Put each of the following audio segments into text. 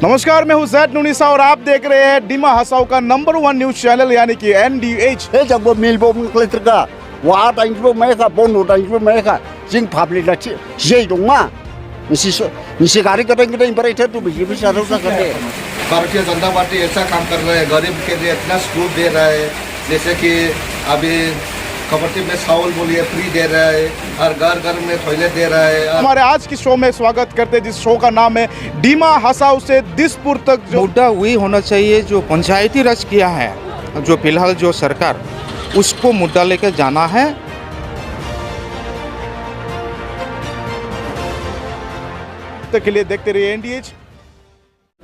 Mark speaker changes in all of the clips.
Speaker 1: नमस्कार, मैं हूं जैद नुनिसा और आप देख रहे हैं डिमा हसाओ का नंबर 1 न्यूज चैनल यानी कि NDH।
Speaker 2: जब मिल बोका वहाँ दाइनिबो मैका बोनो दाइनिबो मैका जिंग पब्लिक लाची जे दोंगा निसी गाड़ी करेंगे तो इम्पर इधर तो बिजली चालू ना करते।
Speaker 3: भारतीय जनता पार्टी ऐसा काम कर रहा है, गरीब के लिए इतना स्कूल दे रहा है, जैसे कि अभी खबरती में चावल बोलिए फ्री दे रहा है और घर घर में टॉयलेट दे रहा है।
Speaker 1: हमारे आज की शो में स्वागत करते हैं, जिस शो का नाम है डिमा हसाओ से दिसपुर तक। जो
Speaker 4: मुद्दा वही होना चाहिए जो पंचायती राज किया है, जो फिलहाल जो सरकार उसको मुद्दा लेकर जाना है।
Speaker 1: तक के लिए देखते रहिए NDH।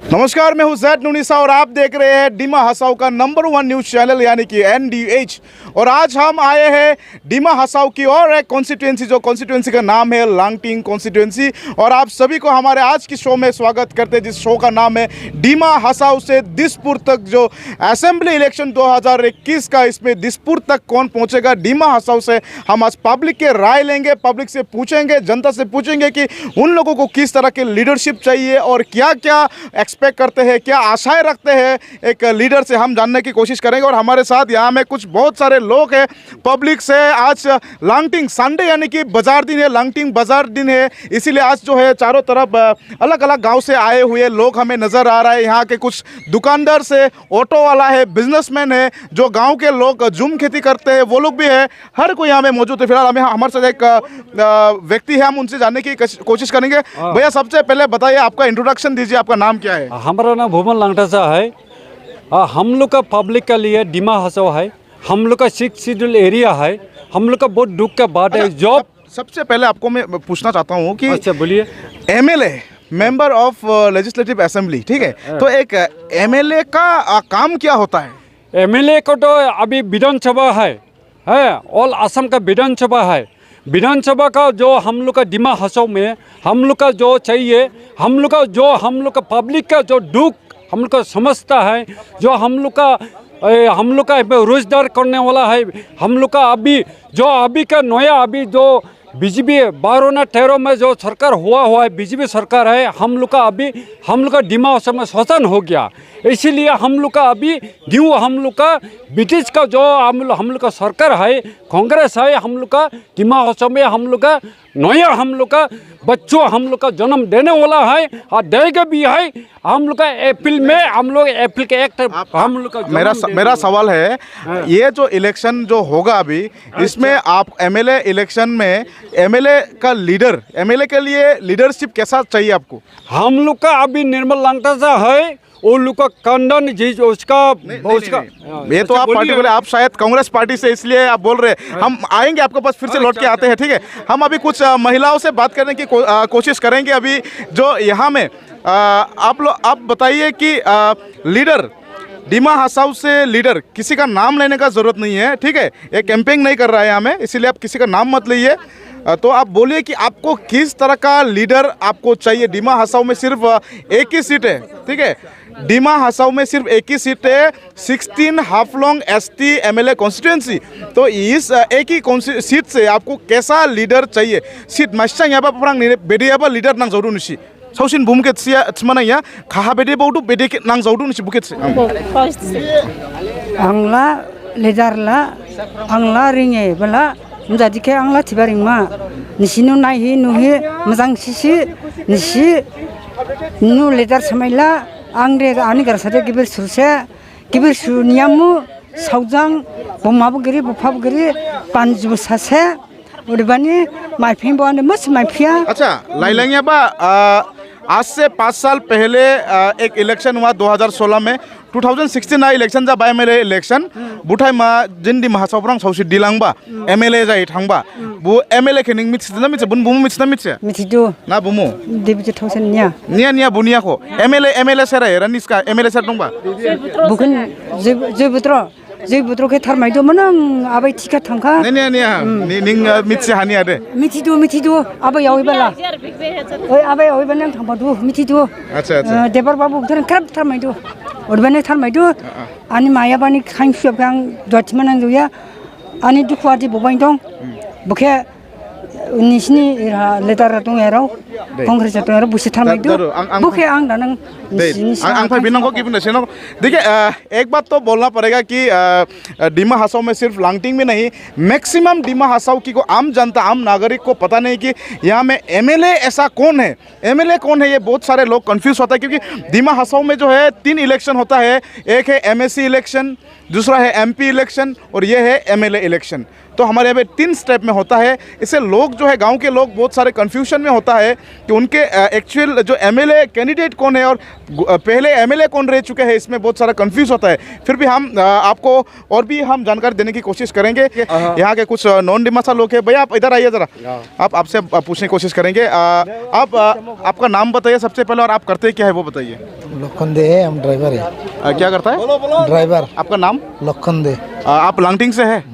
Speaker 1: नमस्कार, मैं हूं जैद नुनिसा और आप देख रहे हैं डिमा हसाओ का नंबर 1 न्यूज चैनल यानी कि NDH। और आज हम आए हैं डिमा हसाओ की और एक कॉन्स्टिट्यूएंसी, जो कॉन्स्टिट्यूएंसी का नाम है लांगटिंग कॉन्स्टिट्यूएंसी। और आप सभी को हमारे आज की शो में स्वागत करते हैं, जिस शो का नाम है डिमा हसाओ से दिसपुर तक। जो असेंबली इलेक्शन 2021 का, इसमें दिसपुर तक कौन पहुंचेगा, डिमा हसाओ से हम आज पब्लिक के राय लेंगे, पब्लिक से पूछेंगे, जनता से पूछेंगे कि उन लोगों को किस तरह की लीडरशिप चाहिए और क्या क्या एक्सपेक्ट करते हैं, क्या आशाएं रखते हैं एक लीडर से, हम जानने की कोशिश करेंगे। और हमारे साथ यहाँ में कुछ बहुत सारे लोग हैं पब्लिक से। आज लांगटिंग संडे यानी कि बाजार दिन है, लांगटिंग बाजार दिन है, इसीलिए आज जो है चारों तरफ अलग अलग गांव से आए हुए लोग हमें नज़र आ रहा है। यहाँ के कुछ दुकानदार से, ऑटो वाला है, बिजनेसमैन है, जो गाँव के लोग झूम खेती करते हैं वो लोग भी है, हर कोई यहाँ में मौजूद है। फिलहाल हमें हमारे साथ एक व्यक्ति है, हम उनसे जानने की कोशिश करेंगे। भैया, सबसे पहले बताइए, आपका इंट्रोडक्शन दीजिए, आपका नाम क्या है?
Speaker 5: हमारा नाम भूमन लांगटासा है। हम लोग का पब्लिक के लिए डिमा हसाओ है, हम लोग का 6 शेड्यूल एरिया है, हम लोग का बहुत दुख का बात है। जॉब
Speaker 1: सबसे पहले आपको मैं पूछना चाहता हूँ कि
Speaker 5: अच्छा बोलिए।
Speaker 1: MLA member of legislative assembly, ठीक है, तो एक MLA का काम क्या होता है?
Speaker 5: MLA को तो अभी विधानसभा है ऑल असम का विधानसभा है। विधानसभा का जो हम लोग का डिमा हसाओ में हम लोग का जो चाहिए, हम लोग का पब्लिक का जो दुख हम लोग का समझता है, जो हम लोग का रोजगार करने वाला है, हम लोग का अभी का नया अभी जो बीजेपी 12 ना 13 में जो सरकार हुआ है, बीजेपी सरकार है, हम लोग का डिमा हसाओ में शोषण हो गया। इसीलिए हम लोग का अभी न्यू हम लोग का ब्रिटिश का जो हम लोग का सरकार है, कांग्रेस है, हम लोग का डिमा हसाओ में हम लोग का नया हम लोग का बच्चों हम लोग का जन्म देने वाला है और देगा भी है। हम लोग का अप्रैल में हम लोग अप्रैल के एक्ट हम लोग का
Speaker 1: मेरा सवाल है, ये जो इलेक्शन जो होगा अभी, इसमें आप MLA इलेक्शन में MLA का लीडर, MLA के लिए लीडरशिप कैसा चाहिए आपको?
Speaker 5: हम लोग का अभी निर्मल लांगटासा है, वो लोग का कंडन जी उसका
Speaker 1: ये तो आप पार्टिकुलर, आप शायद कांग्रेस पार्टी से इसलिए आप बोल रहे हैं। हम आएंगे आपके पास, फिर से लौट के आते हैं, ठीक है। हम अभी कुछ महिलाओं से बात करने की कोशिश करेंगे। अभी जो यहाँ में आप बताइए कि लीडर डिमा हसाओ से लीडर, किसी का नाम लेने का ज़रूरत नहीं है, ठीक है, ये कैंपेन नहीं कर रहा है यहाँ में, इसीलिए आप किसी का नाम मत लीजिए। तो आप बोलिए कि आपको किस तरह का लीडर आपको चाहिए। डिमा हसाओ में सिर्फ एक ही सीट है, ठीक है, डिमा हसाओ में सिर्फ एक ही सीट है, 16 हाफलोंग ST MLA कॉन्स्टिट्यूएंसी। तो इस एक ही सीट से आपको कैसा लीडर चाहिए? सीट मास्टां याबा परang बेडियाबा लीडर नां जौदु निसी सौसिन बुमकेट सिया चमनाया खाहा बेदे बावदु बेदे नां जौदु निसी बुकेट से
Speaker 6: आंला लीडरला आंला रिङे बला जादिके आंला थिबारिंमा निसिनु नायहि नुहि मोजां सिसि निसि नु लीडर समायला आंरे आनि गरसादे गिबिर सुनियामु सावजां बमाबगिरि बफाबगिरि पानजुबो सासे उड़बानी माइफिं बाने मस माइफिया। अच्छा,
Speaker 1: लाइलांगिया बा आज से 5 साल पहले एक इलेक्शन हुआ 2016 में, 2016 ना इलेक्शन जा बाय MLA इलेक्शन बुथाय मा जिंदी महासावरां सावसि दिलांबा MLA जाय थांबा बु MLA के निं मिथिना मिथिया बुन बुमु मिथिना मिथिया मिथिदो ना बुमु
Speaker 6: देबिजे थावसन निया
Speaker 1: बुनिया को MLA सेराय रानिसका MLA सेर दंबा
Speaker 6: बुखन जे बुद्र के थारमायदो मन आबाय थिका थांखा
Speaker 1: निया निं मिथिया हानि आदे
Speaker 6: मिथिदो आबाय यावैबाला ओय आबाय यावैबान नों थांबादो मिथिदो। अच्छा देबर बाबु बुथार क्राब थारमायदो उड़बाने थारमायदो आनि मायाबानि खांसुयाब आं दथिमान जोया आनि दुखुआदि बबाय दं बुखे निसिनि लेदार दं याराव कांग्रेस तो आरो बुसे थारमायदो बुखे आं दा नों
Speaker 1: आं भाई बिना को की बुने सेनो देखिए एक बात तो बोलना पड़ेगा कि डिमा हासाओ में सिर्फ लांगटिंग में नहीं मैक्सिमम डिमा हासाओ की को आम जनता आम नागरिक को पता नहीं कि यहाँ में एमएलए ऐसा कौन है, एमएलए कौन है, ये बहुत सारे लोग कंफ्यूज होता है क्योंकि डिमा हासाओ में जो है 3 इलेक्शन होता है, एक है एमएससी इलेक्शन, दूसरा है एमपी इलेक्शन और ये है एमएलए इलेक्शन। तो हमारे यहाँ पे 3 स्टेप में होता है। इससे लोग जो है गांव के लोग बहुत सारे कंफ्यूजन में होता है कि उनके एक्चुअल जो एमएलए कैंडिडेट कौन है और पहले एमएलए कौन रह चुके हैं, इसमें बहुत सारा कंफ्यूज होता है। फिर भी हम आपको और भी हम जानकारी देने की कोशिश करेंगे। यहाँ के कुछ नॉन डिमासा लोग हैं। भैया आप इधर आइए ज़रा, आप आपसे पूछने की कोशिश करेंगे। आप आपका नाम बताइए सबसे पहले और आप करते क्या है वो बताइए।
Speaker 7: लखन दे है, हम ड्राइवर है।
Speaker 1: क्या करता है?
Speaker 7: ड्राइवर।
Speaker 1: आपका नाम?
Speaker 7: लखन दे।
Speaker 1: आप लांगटिंग से है?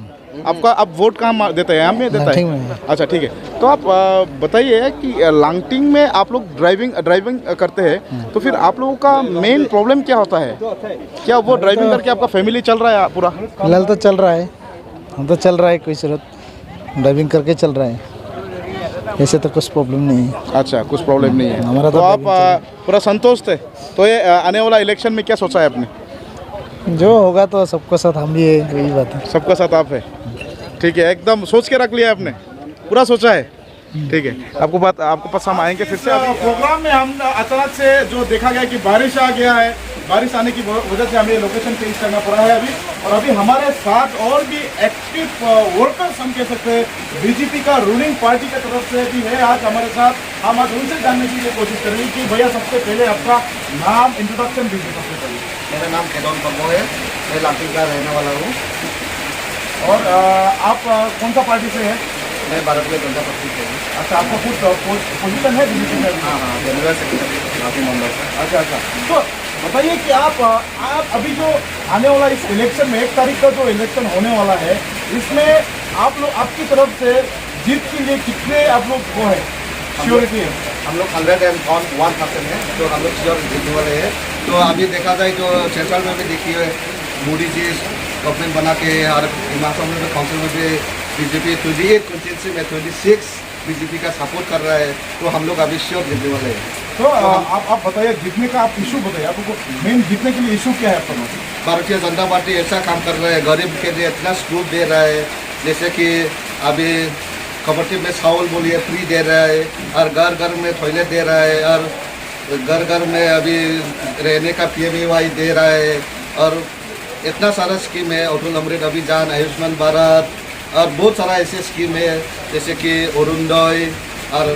Speaker 1: आपका आप वोट कहाँ देते हैं? यहाँ में देता है? अच्छा ठीक है। तो आप बताइए कि लांगटिंग में आप लोग ड्राइविंग करते हैं तो फिर आप लोगों का मेन प्रॉब्लम क्या होता है? क्या वो ड्राइविंग करके आपका फैमिली चल रहा है पूरा?
Speaker 7: फिलहाल तो चल रहा है, हम तो चल रहा है, कोई सूरत ड्राइविंग करके चल रहा है, ऐसे तो कुछ प्रॉब्लम नहीं है।
Speaker 1: अच्छा, कुछ प्रॉब्लम नहीं है
Speaker 7: हमारा।
Speaker 1: तो आप पूरा संतोष थे? तो ये आने वाला इलेक्शन में क्या सोचा है आपने?
Speaker 7: जो होगा तो सबके साथ हम भी है, वही बात है।
Speaker 1: सबका साथ आप है, ठीक है, एकदम सोच के रख लिया आपने, पूरा सोचा है, ठीक है। आपको पास हम आएंगे फिर से। प्रोग्राम में हम अचानक से जो देखा गया कि बारिश आ गया है, बारिश आने की वजह से हमें लोकेशन चेंज करना पड़ा है अभी। और अभी हमारे साथ और भी एक्टिव वर्कर्स हम कह सकते हैं बीजेपी का रूलिंग पार्टी की तरफ से भी है आज हमारे साथ। हम आज उनसे जानने की कोशिश करेंगे कि भैया सबसे पहले आपका नाम, इंट्रोडक्शन दीजिए सबसे पहले।
Speaker 3: मेरा नाम खेदौन पब्बो है, मैं लांगटिंग का रहने वाला हूँ।
Speaker 1: और आप कौन सा पार्टी से हैं?
Speaker 3: मैं भारतीय जनता पार्टी से हूँ।
Speaker 1: अच्छा, आपका कुछ पोजीशन है बीजेपी में?
Speaker 3: हाँ, जनरल सेक्रेटरी काफी मेंबर है।
Speaker 1: अच्छा, तो बताइए कि आप अभी जो आने वाला इस इलेक्शन में 1 तारीख का जो इलेक्शन होने वाला है, इसमें आप लोग आपकी तरफ से जीत के लिए कितने आप लोग वो है श्योरिटी है?
Speaker 3: हम लोग 101% है, तो हम लोग श्योर जीतने वाले हैं। तो अभी देखा जाए तो सेंट्रल में भी देखिए मोदी जी गवर्नमेंट बना के और हिमाचल में काउंसिल में भी बीजेपी 28 कॉन्स्टिट्यूंसी में 26 बीजेपी का सपोर्ट कर रहा है। तो हम लोग अभी श्योर जीतने वाले हैं।
Speaker 1: तो आप बताइए जीतने का आप इशू बताइए, आपको मेन जीतने के लिए इशू क्या है आपका?
Speaker 3: भारतीय जनता पार्टी ऐसा काम कर रहा है, गरीब के लिए इतना स्कूप दे रहा है, जैसे कि अभी कबड्डी में चावल बोलिए फ्री दे रहा है, और घर घर में टॉयलेट दे रहा है, और घर घर में अभी रहने का PMAY दे रहा है, और इतना सारा स्कीम है, अटल अमृत अभियान, आयुष्मान भारत, और बहुत सारा ऐसे स्कीम है जैसे कि अरुणोदय और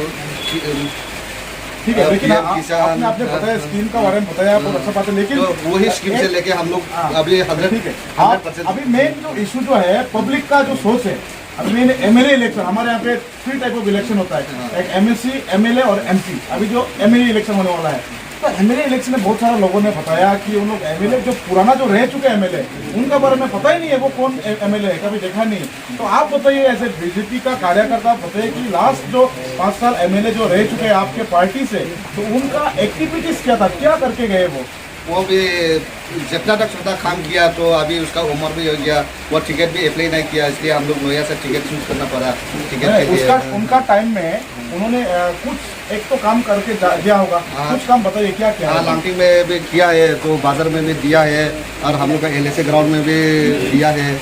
Speaker 1: ठीक है। लेकिन
Speaker 3: किसान
Speaker 1: आपने बताया स्कीम का बारे में बताया, आप अच्छा बात है, लेकिन
Speaker 3: तो वही स्कीम से लेके हम लोग अभी 100%।
Speaker 1: अभी मेन जो इशू जो है पब्लिक का जो सोच है, अभी मेन एमएलए इलेक्शन हमारे यहाँ पे 3 टाइप ऑफ इलेक्शन होता है, एक MSC, MLA और MP। अभी जो MLA इलेक्शन होने वाला है, तो MLA इलेक्शन में बहुत सारे लोगों ने बताया कि उन लोग MLA जो पुराना जो रह चुके MLA उनका बारे में पता ही नहीं है वो कौन MLA है, कभी देखा नहीं। तो आप बताइए ऐसे बीजेपी का कार्यकर्ता बताइए कि लास्ट जो 5 साल MLA जो रह चुके हैं आपके पार्टी से, तो उनका एक्टिविटीज क्या था, क्या करके गए
Speaker 3: वो भी जितना तक छोटा काम किया, तो अभी उसका उम्र भी हो गया, वो टिकट भी अप्लाई नहीं किया, इसलिए हम लोग नया से टिकट चूज करना पड़ा टिकट के लिए।
Speaker 1: उनका टाइम में उन्होंने कुछ एक तो काम करके दिया होगा, कुछ काम बताइए क्या क्या?
Speaker 3: हाँ, लांगटिंग में भी किया है, तो बाजार में भी दिया है, और हम लोग का LSA ग्राउंड में भी दिया है।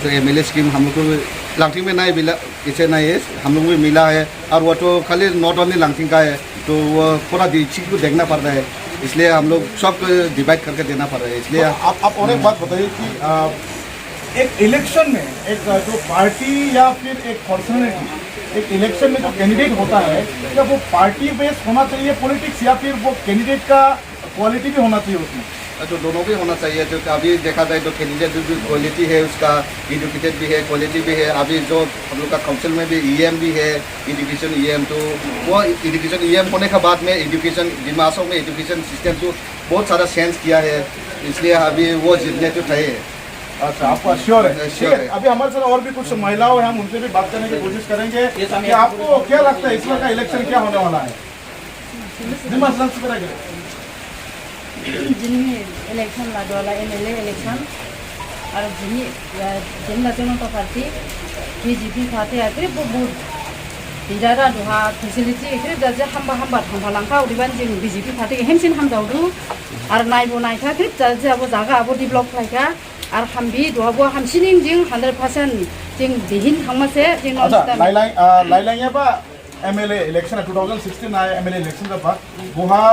Speaker 3: तो MLA स्कीम हम लोग को लांगटिंग में नहीं मिला, इसे नहीं है, हम लोग भी मिला है। और वो तो खाली नॉट ओनली लांगटिंग का है, तो वो पूरा डिस्ट्रिक्ट को देखना पड़ रहा है, इसलिए हम लोग सब डिवाइड करके देना पड़ रहा है। इसलिए
Speaker 1: तो आप और एक बात बताइए कि एक इलेक्शन में एक जो पार्टी या फिर एक पर्सनैलिटी, एक इलेक्शन में जो कैंडिडेट होता है, क्या वो पार्टी बेस्ड होना चाहिए पॉलिटिक्स, या फिर वो कैंडिडेट का क्वालिटी भी होना चाहिए उसमें?
Speaker 3: तो दोनों भी होना चाहिए। जो अभी देखा जाए तो कैंडिडेट जो क्वालिटी है उसका, एजुकेटेड भी है, क्वालिटी भी है। अभी जो हम लोग का काउंसिल में भी EM भी है, एजुकेशन EM, तो वो एजुकेशन EM होने के बाद में एजुकेशन दिमागों में एजुकेशन सिस्टम तो बहुत सारा चेंज किया है, इसलिए अभी वो जीतने तो थे।
Speaker 1: अच्छा, आपको श्योर है? ठीक है। अभी हमारे साथ और भी कुछ महिलाओं हैं, हम उनसे भी बात करने की कोशिश करेंगे कि आपको क्या लगता है इस बार का इलेक्शन क्या होने वाला है?
Speaker 8: जिनमें इलेक्शन लागू वाला MLA इलेक्शन और जिन जनता पार्टी BJP खाते आते वो बहुत 리더라 두하 페실리티 그래도 한바 당발랑카 우리반 지금 BJP 파티가 햄신 함자우도 아르 나이보 나이카 그래도 자보 자가 아보 디벨롭 라이카 아르 함비 두하보 함신인 징 100% 징 디힌 항마세 징
Speaker 1: अच्छा लाइलाइंग ये बा MLA इलेक्शन 2016 आया MLA इलेक्शन का बा वहाँ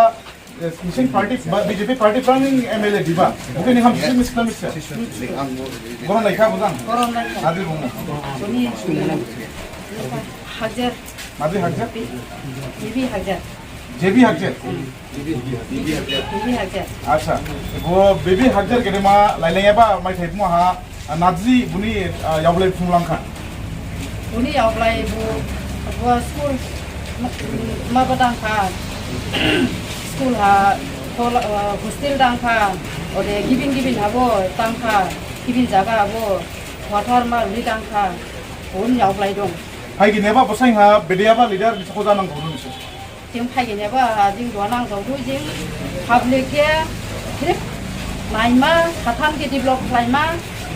Speaker 1: mission party BJP party fronting MLA दिबा बुकिन हम मिशन मिस्कल मिक्स कौन लाइका बुजान
Speaker 8: कोरोना लाइका
Speaker 1: आदि बुमो
Speaker 8: सोनी हजार
Speaker 1: आदि हक्जा
Speaker 8: बीबी हजार
Speaker 1: जेबी हक्जा
Speaker 8: बीबी हजार
Speaker 1: अच्छा वो बेबी हक्जा के मा लाइलाइंग ये बा माइ थे मो हा नाजी बुनी याबले फुंगलांखा
Speaker 8: उनी यावलाय bu school mabadangka school ha hostel dangka ode gibin habo tangka gibin jaga habo water ma ri dangka un yablai dong
Speaker 1: high की नेबा बसाई हा बेडियाबा लीडर बिसको जानां गुरु निसे
Speaker 8: jing phagineba jing duanang dongdu jing public ke krip naima hatan ke develop laima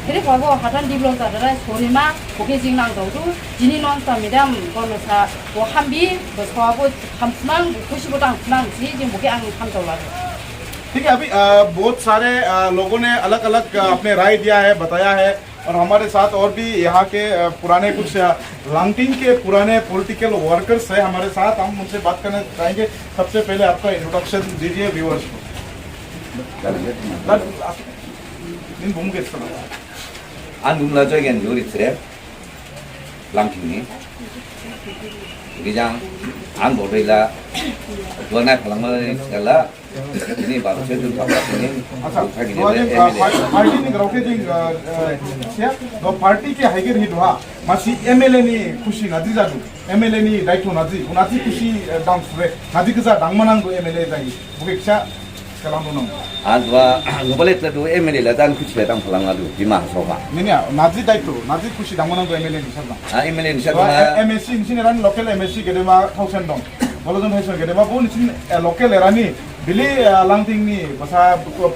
Speaker 8: krip habo hatan develop jadara sonima boke jing nang dongdu jini non sa midam konosa bo hambi bo swabo hamsnang खुशिबो दांसनang ji jing boke ang hamjawla
Speaker 1: ठीक है अभी बहुत सारे लोगों ने अलग अलग अपने राय दिया है बताया है और हमारे साथ और भी यहाँ के पुराने कुछ लांगटिंग के पुराने पॉलिटिकल वर्कर्स हैं हमारे साथ हम उनसे बात करना चाहेंगे सबसे पहले आपका इंट्रोडक्शन दीजिए व्यूअर्स को इन भूमिका इस तरह
Speaker 9: 안 눌러져겐 요리 트랩 랑킹이 그냥 안 보리라 원래 발랑을 잘라 ini baru saya tuh
Speaker 1: अच्छा पार्टी ने ग्राउंड के क्या तो पार्टी के हाइगर ही दुहा मासी MLA नि खुशी नदी जादू MLA नि दायित्व नदी खुशी डांस रे नदी के साथ डांगमनांग को MLA जागी बुके क्या कलाम दोनों
Speaker 9: आदवा ngobalai tuh MLA lah dan kuci betang pelangar tuh di mana sofa
Speaker 1: नहीं नदी दायित्व नदी खुशी डांगमनांग को MLA नि साथ
Speaker 9: MLA नि साथ
Speaker 1: MSC नि रान लोकल MSC के देमा थाउजेंड दong बोलो जन थाउजेंड के देमा वो नि लोकल एरानी बिली लांगटिंग नि बसा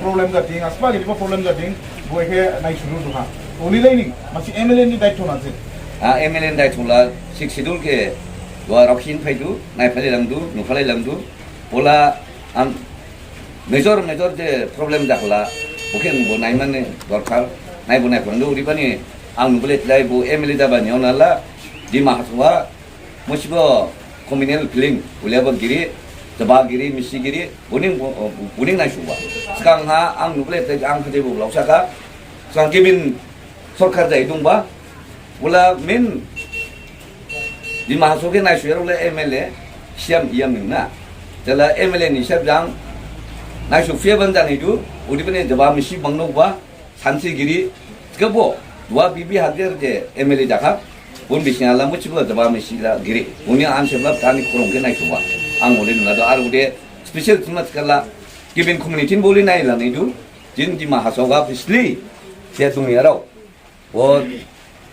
Speaker 1: प्रॉब्लम जाती है अस्पा गिरी प्रॉब्लम जाती है वो एक नाइट शुरू दुहा ओली लाइनिंग मासी MLA नि दायित्व ना जे
Speaker 9: MLA नि दायित्व ला शिक्षितुल के dua rokin faidu naik file langdu nufale langdu bola am major je problem dakla bukan bo naik mana dorkar naik bo naik langdu ribani ang nufale tilai bo MLA dabani onala di mahaswa musibo communal feeling uleba giri Jabagiri, Misigiri, buning na suwa. Sekarang ha, ang nublet ang kerja bu lausaka. Sekarang kibin sorkar dah hidung ba, bola min di mahasiswa na suara bola MLA siam iam na. Jala MLA ni siap jang na sufiya bandang itu, udi pun jabab misi bangno ba, sansi giri. Sekarang bo dua bibi hadir je MLA jakap, pun bisnya lah muci bo jabab misi lah giri. Punya an sebab tani kurang ke na suwa. ang boleh nado ar ude special temat kala given community boleh naik lah itu jin di mahasiswa fisli saya tunggu ya rau wo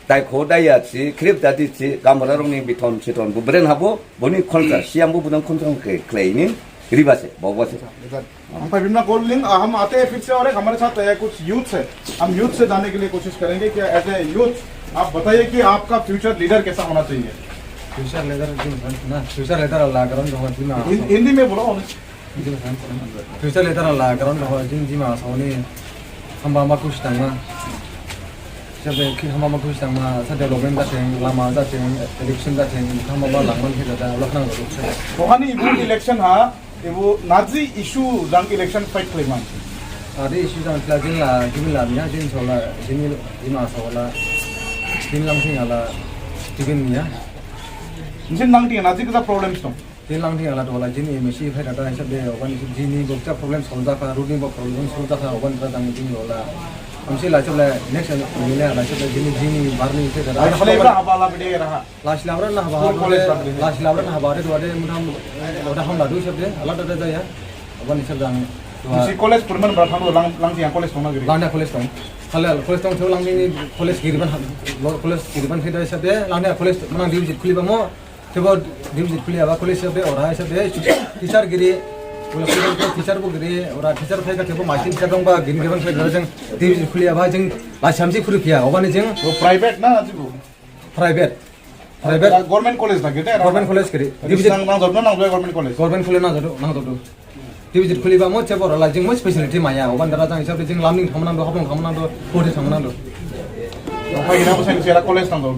Speaker 9: dai khodai ya si krip tadi si gambar orang ni biton citon bubren habo boni kontra siam bu budang kontra ke claim riba से बहुत से
Speaker 1: हम पर बिना call link हम आते हैं फिर से और हमारे साथ कुछ यूथ है हम यूथ से जाने के लिए कोशिश करेंगे कि एज ए यूथ आप बताइए कि आपका फ्यूचर लीडर कैसा होना चाहिए
Speaker 10: फ्यूचर लीडर ना फ्यूचर लीडर अल्लाह करन दो जिमा
Speaker 1: हिंदी में बोलो
Speaker 10: फ्यूचर लीडर अल्लाह करन दो जिमा सावनी हम बामा कुछ तंगा जब कि हम बामा कुछ तंगा सा डेवलपमेंट जाते लामा जाते इलेक्शन जाते हम बामा लांगन के जाता अल्लाह ना
Speaker 1: तो हानी वो इलेक्शन हा वो नाजी इशू जंग इलेक्शन फाइट क्लेमान
Speaker 10: आदि इशू जंग जिनला जिनला बिना जिन सोला जिमा सोला जिन lung ala tigin
Speaker 1: Jin lang tinggal nazi kita problem itu.
Speaker 10: Jin lang tinggal ada wala jin emisi phải ada sebab dia orang jini bukti problem solve ka roading buk problem solve ka orang kita jin wala. हमसे लाचो ले next मिले लाचो ले jini barni itu ada.
Speaker 1: Ada flavor apa lah beda rah.
Speaker 10: Last labran nah bahar itu ada mudah हम लाडू sebab dia alat ada ya. Orang sebab jang.
Speaker 1: Si college permen berapa lang tiang college mana gini?
Speaker 10: Langnya college tong. Kalau college tong tu lang ni college kiriban kita sebab dia langnya college mana diuji kuli bamo. Coba diuji kuliah apa kuliah sebab orang sebab teacher giri, kalau teacher bu giri, orang teacher saya kata coba masih teacher dong ba gini gini saya jeng diuji kuliah apa jeng lah samsi kuliah, orang ni jeng
Speaker 1: private na aja bu.
Speaker 10: Private private
Speaker 1: government college था गेटे
Speaker 10: government college करी
Speaker 1: नांग जब government college
Speaker 10: government खुले ना जदो डिविजिट खुलिबा मो चेबर ला जों मो स्पेशलिटी माया अबान दारा जों हिसाब जों लामनिं थांनांदो हाबं थांनांदो कोटे थांनांदो
Speaker 1: ओमफ्राय इना बसायनि सेला कॉलेज नांगौ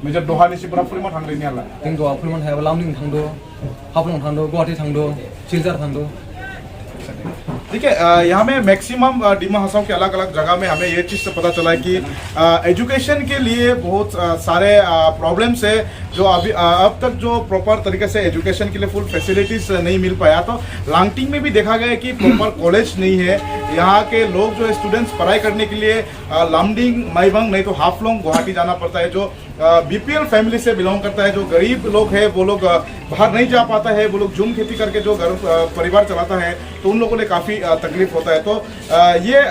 Speaker 1: मेजर दहानि सिपुरा फुलिमन थांदोनि आला
Speaker 10: जों दहा फुलिमन हायाबा लामनिं थांदो हाबं थांदो गुवाहाटी थांदो सिलचर थांदो
Speaker 1: ठीक है यहाँ में मैक्सिमम डिमा हसाव के अलग अलग जगह में हमें ये चीज़ से पता चला है कि एजुकेशन के लिए बहुत सारे प्रॉब्लम्स है जो अभी अब तक जो प्रॉपर तरीके से एजुकेशन के लिए फुल फैसिलिटीज नहीं मिल पाया। तो लांगटिंग में भी देखा गया है कि प्रॉपर कॉलेज नहीं है। यहाँ के लोग जो स्टूडेंट्स पढ़ाई करने के लिए लामडिंग माईबंग नहीं तो हाफलोंग गुवाहाटी जाना पड़ता है। जो बीपीएल फैमिली से बिलोंग करता है, जो गरीब लोग है वो लोग बाहर नहीं जा पाता है, वो लोग झूम खेती करके जो घर परिवार चलाता है तो उन लोगों ने काफ़ी तकलीफ होता है। तो ये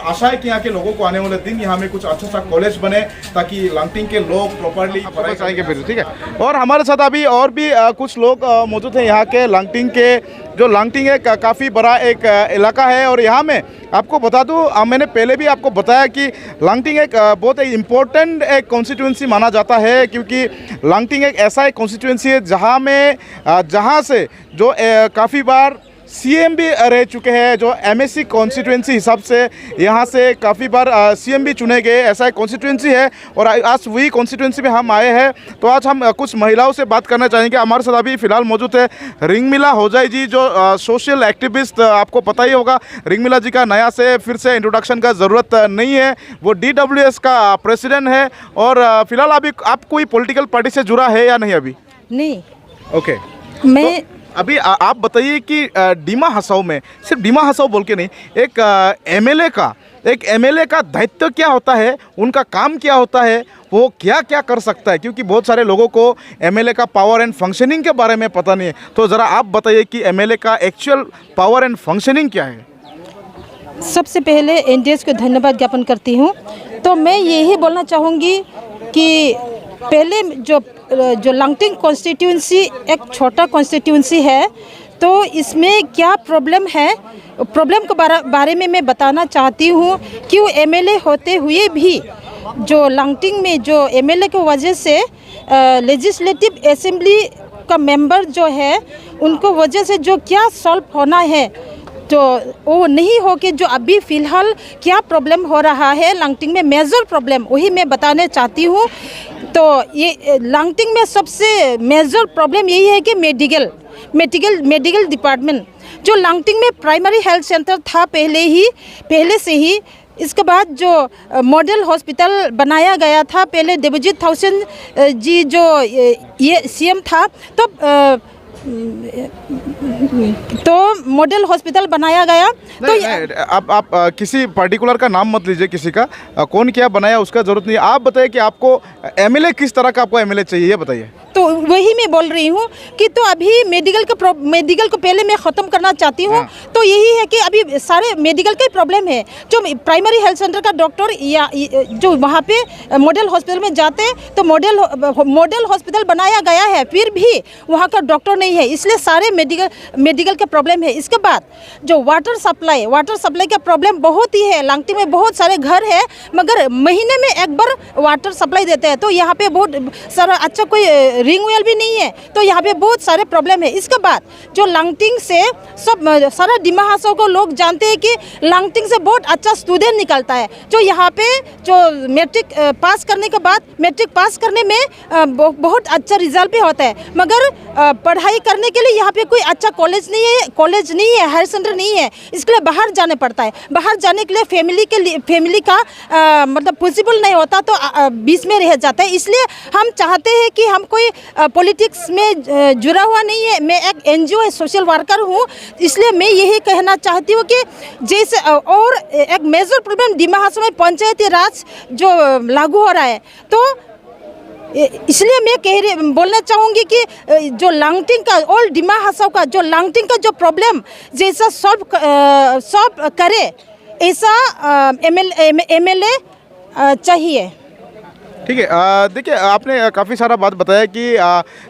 Speaker 1: आशा है कि यहाँ के लोगों को आने वाले दिन यहाँ में कुछ अच्छा सा कॉलेज बने ताकि लांगटिंग के लोग प्रॉपरली पढ़ाई करेंगे फिर। ठीक है, और हमारे साथ अभी और भी कुछ लोग मौजूद हैं यहाँ के लांगटिंग के। जो लांगटिंग है काफ़ी बड़ा एक इलाका है और यहाँ में आपको बता दूँ, मैंने पहले भी आपको बताया कि लांगटिंग एक बहुत ही इम्पोर्टेंट एक कॉन्स्टिट्यूंसी माना जाता है, क्योंकि लांगटिंग एक ऐसा एक कॉन्स्टिट्यूंसी है जहाँ से जो काफ़ी बार सीएम भी रह चुके हैं। जो एमएससी कॉन्स्टिट्यूंसी हिसाब से यहाँ से काफ़ी बार सीएम भी चुने गए, ऐसा एक कॉन्स्टिट्यूंसी है। और आज वही कॉन्स्टिट्यूंसी में हम आए हैं। तो आज हम कुछ महिलाओं से बात करना चाहेंगे। हमारे साथ अभी फ़िलहाल मौजूद है रिंगमिला होजाई जी, जो सोशल एक्टिविस्ट, आपको पता ही होगा रिंगमिला जी का नया से फिर से इंट्रोडक्शन का ज़रूरत नहीं है। वो DWS का प्रेसिडेंट है। और फिलहाल अभी आप कोई पॉलिटिकल पार्टी से जुड़ा है या नहीं? अभी
Speaker 6: नहीं।
Speaker 1: ओके,
Speaker 6: मैं
Speaker 1: तो अभी आप बताइए कि डिमा हसाव में, सिर्फ डिमा हसाव बोल के नहीं, एक एमएलए का दायित्व क्या होता है, उनका काम क्या होता है, वो क्या क्या कर सकता है? क्योंकि बहुत सारे लोगों को एमएलए का पावर एंड फंक्शनिंग के बारे में पता नहीं है। तो ज़रा आप बताइए कि एमएलए का एक्चुअल पावर एंड फंक्शनिंग क्या है?
Speaker 6: सबसे पहले एनडीएस को धन्यवाद ज्ञापन करती हूँ। तो मैं यही बोलना चाहूँगी कि पहले जो लांगटिंग कॉन्स्टिट्यूंसी एक छोटा कॉन्स्टिट्यूंसी है, तो इसमें क्या प्रॉब्लम है, प्रॉब्लम के बारे में मैं बताना चाहती हूँ। क्यों एमएलए होते हुए भी जो लांगटिंग में जो एमएलए की वजह से लेजिस्लेटिव असेंबली का मेंबर जो है उनको वजह से जो क्या सॉल्व होना है, तो वो नहीं हो कि जो अभी फ़िलहाल क्या प्रॉब्लम हो रहा है लांगटिंग में, मेजर प्रॉब्लम वही मैं बताने चाहती हूँ। तो ये लांगटिंग में सबसे मेजर प्रॉब्लम यही है कि मेडिकल डिपार्टमेंट, जो लांगटिंग में प्राइमरी हेल्थ सेंटर था पहले से ही, इसके बाद जो मॉडल हॉस्पिटल बनाया गया था, पहले देवजीत थाउसेन जी जो ये सीएम था तो मॉडल हॉस्पिटल बनाया गया। तो
Speaker 1: आप किसी पर्टिकुलर का नाम मत लीजिए, किसी का कौन क्या बनाया उसका जरूरत नहीं है। आप बताइए कि आपको एमएलए किस तरह का आपको एमएलए चाहिए, ये बताइए।
Speaker 6: तो वही मैं बोल रही हूँ कि तो अभी मेडिकल को पहले मैं ख़त्म करना चाहती हूँ। तो यही है कि अभी सारे मेडिकल के प्रॉब्लम है। जो प्राइमरी हेल्थ सेंटर का डॉक्टर या जो वहाँ पे मॉडल हॉस्पिटल में जाते हैं, तो मॉडल हॉस्पिटल बनाया गया है, फिर भी वहाँ का डॉक्टर नहीं है, इसलिए सारे मेडिकल के प्रॉब्लम है। इसके बाद जो वाटर सप्लाई का प्रॉब्लम बहुत ही है। लांगटिंग में बहुत सारे घर है, मगर महीने में एक बार वाटर सप्लाई देते हैं। तो यहाँ पे बहुत सारा अच्छा कोई रिंग वेल भी नहीं है, तो यहाँ पे बहुत सारे प्रॉब्लम है। इसके बाद जो लांगटिंग से सारा डिमा हसाव को लोग जानते हैं कि लांगटिंग से बहुत अच्छा स्टूडेंट निकलता है। जो यहाँ पे जो मैट्रिक पास करने के बाद मैट्रिक पास करने में बहुत अच्छा रिजल्ट भी होता है, मगर पढ़ाई करने के लिए यहाँ पे कोई अच्छा कॉलेज नहीं है, हायर सेंटर नहीं है, इसके लिए बाहर जाने पड़ता है। बाहर जाने के लिए फैमिली का मतलब पॉसिबल नहीं होता, तो बीच में रह जाता है। इसलिए हम चाहते हैं कि हम कोई पॉलिटिक्स में जुड़ा हुआ नहीं है, मैं एक एनजीओ सोशल वर्कर हूँ, इसलिए मैं यही कहना चाहती हूँ कि जैसे और एक मेजर प्रॉब्लम डिमा हसाव में पंचायती राज जो लागू हो रहा है, तो इसलिए मैं बोलना चाहूँगी कि जो लांगटिंग का और डिमा हसाव का जो लांगटिंग का जो प्रॉब्लम जैसा सॉल्व करे, ऐसा एमएलए चाहिए।
Speaker 1: ठीक है, देखिए आपने काफ़ी सारा बात बताया कि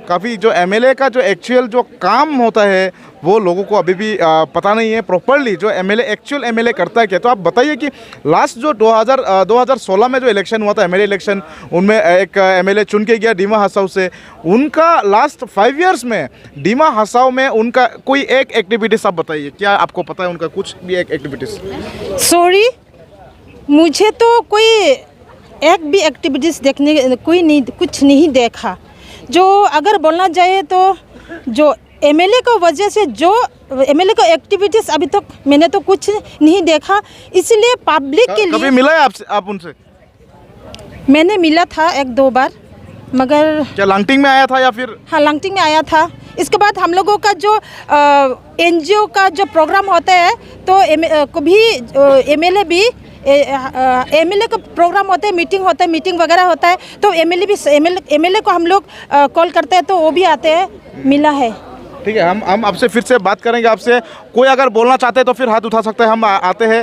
Speaker 1: काफ़ी जो एमएलए का जो एक्चुअल जो काम होता है वो लोगों को अभी भी पता नहीं है प्रॉपरली जो एमएलए एक्चुअल एमएलए करता है क्या। तो आप बताइए कि लास्ट जो 2016 में जो इलेक्शन हुआ था एमएलए इलेक्शन, उनमें एक एमएलए चुन के गया डिमा हसाओ से, उनका लास्ट 5 इयर्स में डिमा हसाओ में उनका कोई एक एक्टिविटीज़ आप बताइए, क्या आपको पता है उनका कुछ भी एक एक्टिविटीज़?
Speaker 11: सॉरी, मुझे तो कोई एक भी एक्टिविटीज़ देखने कोई नहीं, कुछ नहीं देखा। जो अगर बोलना जाए तो जो एमएलए को वजह से जो एमएलए को एक्टिविटीज़ अभी तक मैंने तो कुछ नहीं देखा, इसलिए पब्लिक के लिए।
Speaker 1: कभी मिला है आप उनसे?
Speaker 11: मैंने मिला था 1-2 बार, मगर
Speaker 1: क्या लांगटिंग में आया था या फिर?
Speaker 11: हाँ, लांगटिंग में आया था। इसके बाद हम लोगों का जो एनजीओ का जो प्रोग्राम होता है तो कभी एमएलए भी एमएलए का प्रोग्राम होता है, मीटिंग वगैरह होता है तो एमएलए को हम लोग कॉल करते हैं तो वो भी आते हैं, मिला है।
Speaker 1: ठीक है, हम आपसे फिर से बात करेंगे। आपसे कोई अगर बोलना चाहते हैं तो फिर हाथ उठा सकते हैं, हम आते हैं।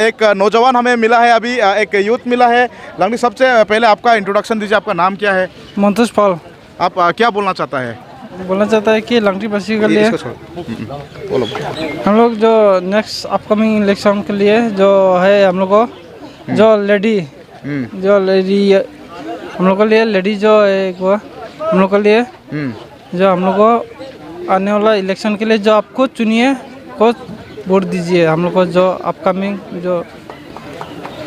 Speaker 1: एक नौजवान हमें मिला है अभी, एक यूथ मिला है। लंगड़ी, सबसे पहले आपका इंट्रोडक्शन दीजिए, आपका नाम क्या है?
Speaker 7: मंतोष पाल।
Speaker 1: आप क्या बोलना चाहता है?
Speaker 7: बोलना चाहता है कि लंगड़ी बस्ती के लिए
Speaker 1: बोलो।
Speaker 7: हम लोग जो नेक्स्ट अपकमिंग इलेक्शन के लिए जो है हम लोग को जो लेडी हम लोग के लिए लेडी जो है वो हम लोग के लिए जो हम लोग को आने वाला इलेक्शन के लिए जो आपको चुनिए को वोट दीजिए, हम लोग को जो अपकमिंग जो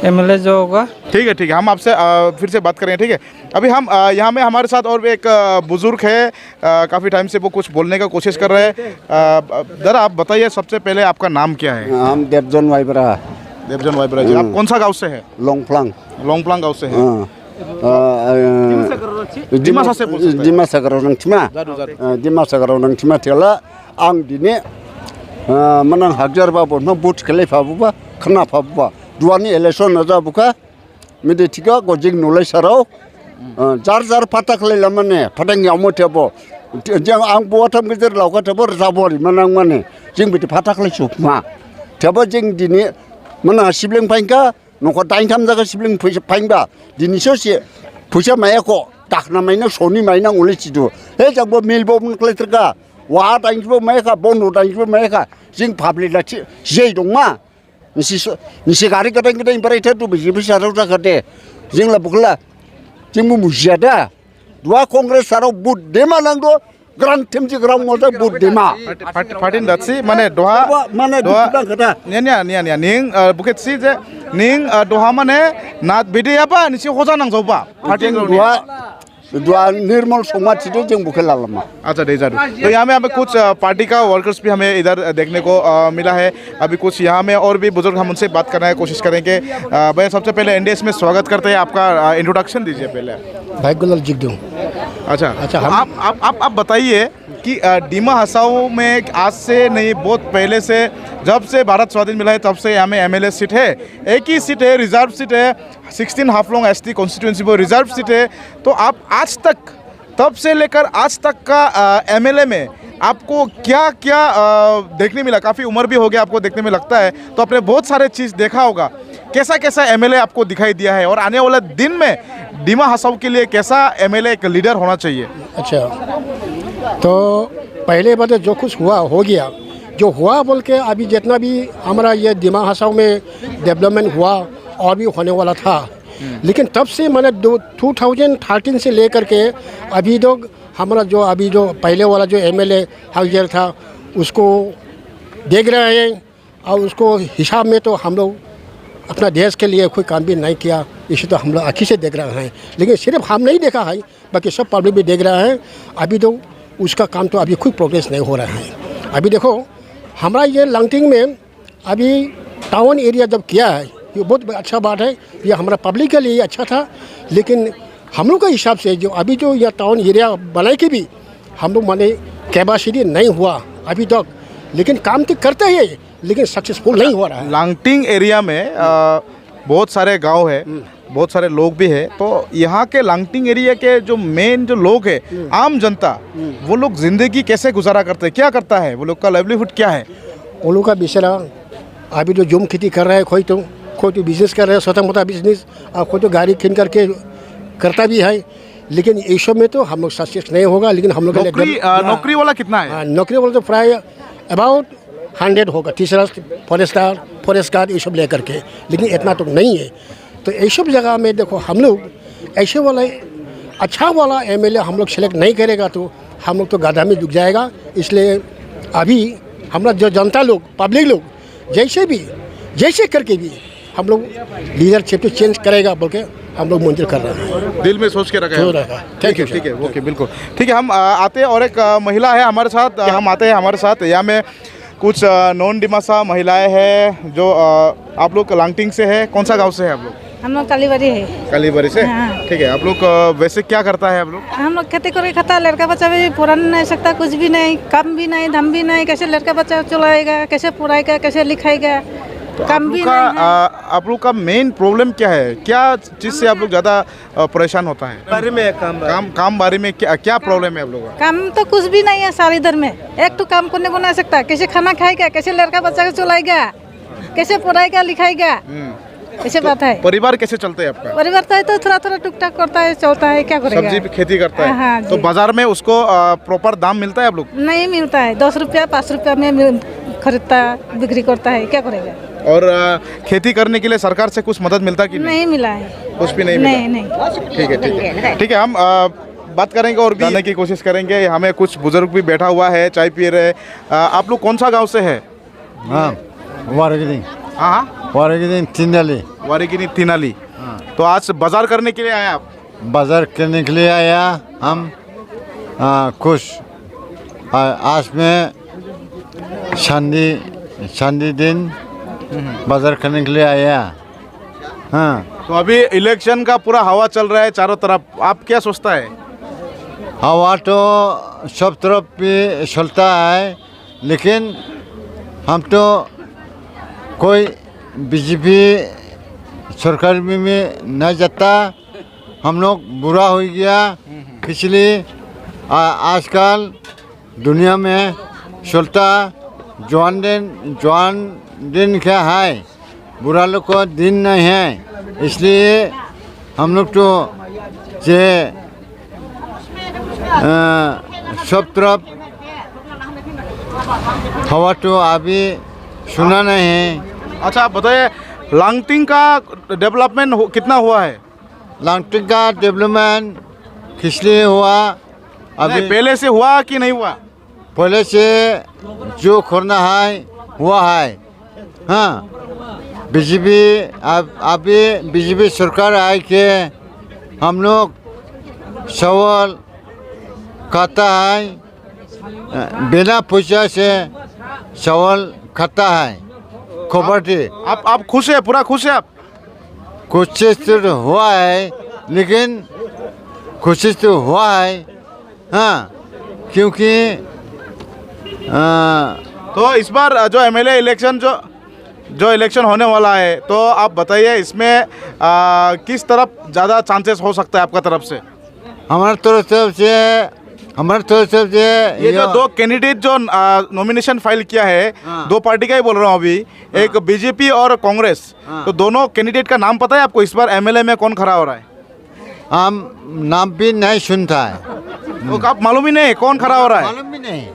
Speaker 7: एमएलए जो होगा।
Speaker 1: ठीक है, हम आपसे फिर से बात करेंगे। ठीक है, अभी हम यहाँ में हमारे साथ और एक बुजुर्ग है, काफ़ी टाइम से वो कुछ बोलने का कोशिश कर रहे हैं। जरा आप बताइए सबसे पहले आपका नाम क्या है?
Speaker 2: हम देवजन वाइब्रा।
Speaker 1: देवजन वाइब्रा जी, आप कौन सा गांव से है? लोंगप्लांग गांव से है।
Speaker 2: दिमा सागराव नंगथिमा तेला आं दिने मनang हाजार बाबो न बुथ खेले फाबुबा खना फाबुबा दुआनि इलेक्शन ना जाबुका मिदे थिका गजिं नुलाय साराव जार फाटा खेला माने फाटांग यामोथेबो जों आं बवाथाम गेजेर लावका थबो जाबोरि मनang माने जों बिदि फाटा खेला सुमा थेबो जों दिने मना सिबलिं फाइंका नखर दाइनथाम जागा सिबलिं फाइंबा दिनिसो से फैसा मायाको दाखना मायना सोनी मायना उले चिदु हे जाबो मिलबो मुनख्लेत्रगा वा दाइनबो मायका बन्द दाइनबो मायका जों पाब्लिक लाथि जे दंमा निसि गारि गदाय गदाय बरायथा दु बिजि बिसाराव जाखादे जोंला बुखला जोंबो मुजियादा दुआ कांग्रेस साराव बुट देमा नांगो ग्रांड टेमजि ग्राउंड मोदा बुट देमा
Speaker 1: फाटिन दासि माने दोहा
Speaker 2: माने दुबा गदा
Speaker 1: निया निं बुकेटसि जे निं दोहा माने ना बिदियाबा निसि होजा नांजोबा फाटिन दुआ
Speaker 2: निर्मल समाज से जों बुखेला लमा।
Speaker 1: अच्छा दे जादू। तो यहाँ में हमें कुछ पार्टी का वर्कर्स भी हमें इधर देखने को मिला है। अभी कुछ यहाँ में और भी बुजुर्ग, हम उनसे बात करने की कोशिश करेंगे। भाई सबसे पहले एनडीएस में स्वागत करते हैं, आपका इंट्रोडक्शन दीजिए पहले।
Speaker 7: भाई गुलाल जिगदू।
Speaker 1: अच्छा, आप बताइए कि डिमा हसाओ में आज से नहीं, बहुत पहले से, जब से भारत स्वाधीन मिला है तब से यहाँ में एमएलए सीट है, एक ही सीट है, रिजर्व सीट है, 16 हाफलोंग एसटी कॉन्स्टिट्यूंसी वो रिजर्व सीट है। तो आप आज तक, तब से लेकर आज तक का एमएलए में आपको क्या क्या देखने मिला? काफ़ी उम्र भी हो गया आपको, देखने में लगता है तो आपने बहुत सारे चीज़ देखा होगा। कैसा कैसा एमएलए आपको दिखाई दिया है और आने वाला दिन में डिमा हसाओ के लिए कैसा एमएलए एक लीडर होना चाहिए?
Speaker 7: अच्छा, तो पहले बात जो कुछ हुआ हो गया, जो हुआ बोल के अभी जितना भी हमारा ये डिमा हसाओ में डेवलपमेंट हुआ और भी होने वाला था, लेकिन तब से मैंने 2013 से लेकर के अभी तो हमारा जो अभी जो पहले वाला जो एमएलए हाउजर था उसको देख रहे हैं और उसको हिसाब में तो हम लोग अपना देश के लिए कोई काम भी नहीं किया, इसे तो हम लोग आँखी से देख रहे हैं। लेकिन सिर्फ हम नहीं देखा है, बाकी सब पब्लिक भी देख रहा है। अभी तो उसका काम तो अभी कोई प्रोग्रेस नहीं हो रहा है। अभी देखो हमारा ये लांगटिंग में अभी टाउन एरिया जब किया है, ये बहुत अच्छा बात है, ये हमारा पब्लिक के लिए अच्छा था। लेकिन हम लोग के हिसाब से जो अभी जो यह टाउन एरिया बनाए के भी हम लोग माने कैपेसिटी नहीं हुआ अभी तक, लेकिन काम तो करते हैं लेकिन सक्सेसफुल नहीं हो रहा है।
Speaker 1: लांगटिंग एरिया में बहुत सारे गांव है, बहुत सारे लोग भी है, तो यहाँ के लांगटिंग एरिया के जो मेन जो लोग है, आम जनता, वो लोग जिंदगी कैसे गुजारा करते हैं, क्या करता है, वो लोग का लाइवलीहुड क्या है?
Speaker 7: वो लोग का बेचारा अभी तो जुम खेती कर रहा है, कोई तो बिजनेस कर रहा है, छोटा मोटा बिजनेस, और कोई तो गाड़ी खींच करके करता भी है, लेकिन ये सब में तो हम लोग सक्सेस नहीं होगा। लेकिन हम लोग
Speaker 1: नौकरी वाला कितना है?
Speaker 7: नौकरी वाला तो प्राय अबाउट 100 होगा, टीचर्स, फॉरेस्ट गार्ड ये सब लेकर के, लेकिन इतना तो नहीं है। तो ये सब जगह में देखो हम लोग ऐसे वाला अच्छा वाला एमएलए हम लोग सेलेक्ट नहीं करेगा तो हम लोग तो गड्ढा में डूब जाएगा। इसलिए अभी हमारा जो जनता लोग, पब्लिक लोग जैसे करके भी हम लोग लीडरशिप चेंज करेगा बोल के हम लोग मंजूर कर रहे हैं,
Speaker 1: दिल में सोच के रखा है।
Speaker 7: Thank you.
Speaker 1: ठीक है, ओके, बिल्कुल ठीक है। हम आते हैं और एक महिला है हमारे साथ, हम आते हैं हमारे साथ। यहाँ में कुछ नॉन डिमासा महिलाएं हैं जो आप लोग लांगटिंग से है। कौन सा गांव से है आप लोग?
Speaker 11: हम लोग कालीबाड़ी है।
Speaker 1: कालीबाड़ी से?
Speaker 11: हाँ।
Speaker 1: ठीक है। आप लोग वैसे क्या करता है आप लोग?
Speaker 11: हम लोग खेती करे खाता, लड़का बच्चा भी पूरा नहीं सकता, कुछ भी नहीं, काम भी नहीं, धम भी नहीं, कैसे लड़का बच्चा चलाएगा, कैसे पढ़ाएगा, कैसे लिखाएगा, काम भी नहीं।
Speaker 1: आप लोग का मेन प्रॉब्लम क्या है? क्या चीज़ से आप लोग ज़्यादा परेशान होता है? काम बारे में क्या प्रॉब्लम है आप लोगों का?
Speaker 11: काम तो कुछ भी नहीं है सारे इधर में, एक तो काम करने को नहीं सकता, कैसे खाना खाएगा, कैसे लड़का बच्चा को चलाएगा, कैसे पढ़ाएगा लिखाएगा, ऐसे बात है।
Speaker 1: परिवार कैसे चलते हैं आपका?
Speaker 11: परिवार तो थोड़ा थोड़ा टुक टाक करता है, चलता है, क्या करेगा।
Speaker 1: सब्जी खेती करता है।
Speaker 11: हाँ,
Speaker 1: तो बाजार में उसको प्रॉपर दाम मिलता है आप लोग?
Speaker 11: नहीं मिलता है, 10 रुपया 5 रुपया में खरीदता बिक्री करता है, क्या करेगा।
Speaker 1: और खेती करने के लिए सरकार से कुछ मदद मिलता कि
Speaker 11: नहीं मिला है,
Speaker 1: कुछ भी नहीं मिला? ठीक है। हम बात करेंगे और जानने की कोशिश करेंगे। हमें कुछ बुजुर्ग भी बैठा हुआ है, चाय पी रहे। आप लोग कौन सा गांव से है? वारगिनी तिनाली। तो आज बाजार करने के लिए आया आप?
Speaker 2: बाजार करने के लिए आया हम खुश। आज में शांति दिन बाजार करने के लिए आया। हाँ,
Speaker 1: तो अभी इलेक्शन का पूरा हवा चल रहा है चारों तरफ, आप क्या सोचता है?
Speaker 2: हवा तो सब तरफ भी चलता है, लेकिन हम तो कोई बीजेपी सरकार में नहीं जाता। हम लोग बुरा हो गया, इसलिए आजकल दुनिया में चलता जवान दिन क्या है, बुरा लोग को दिन नहीं है। इसलिए हम लोग तो जे सब तरफ हवा तो अभी सुना नहीं है।
Speaker 1: अच्छा, आप बताइए लांगटिंग का डेवलपमेंट कितना हुआ है?
Speaker 2: लांगटिंग का डेवलपमेंट किस लिए हुआ? अभी
Speaker 1: पहले से हुआ कि नहीं हुआ?
Speaker 2: पहले से जो करना है हुआ है। हाँ, बीजेपी अभी बीजेपी सरकार आए के हम लोग चावल खाता है, बिना पैसा से चावल खाता है। खोपटी
Speaker 1: आप खुश है? पूरा खुश है आप?
Speaker 2: कोशिश तो हुआ है, लेकिन कोशिश तो हुआ है। हाँ, क्योंकि
Speaker 1: तो इस बार जो एमएलए इलेक्शन जो इलेक्शन होने वाला है, तो आप बताइए इसमें किस तरफ ज़्यादा चांसेस हो सकता है आपका तरफ से?
Speaker 2: हमारे तरफ से
Speaker 1: ये जो दो कैंडिडेट जो नॉमिनेशन फाइल किया है, दो पार्टी का ही बोल रहा हूँ अभी, एक बीजेपी और कांग्रेस, तो दोनों कैंडिडेट का नाम पता है आपको? इस बार एमएलए में कौन खड़ा हो रहा है?
Speaker 2: हम नाम भी नहीं सुनता है।
Speaker 1: तो आप मालूम ही नहीं कौन खड़ा हो रहा है?
Speaker 2: मालूम भी नहीं।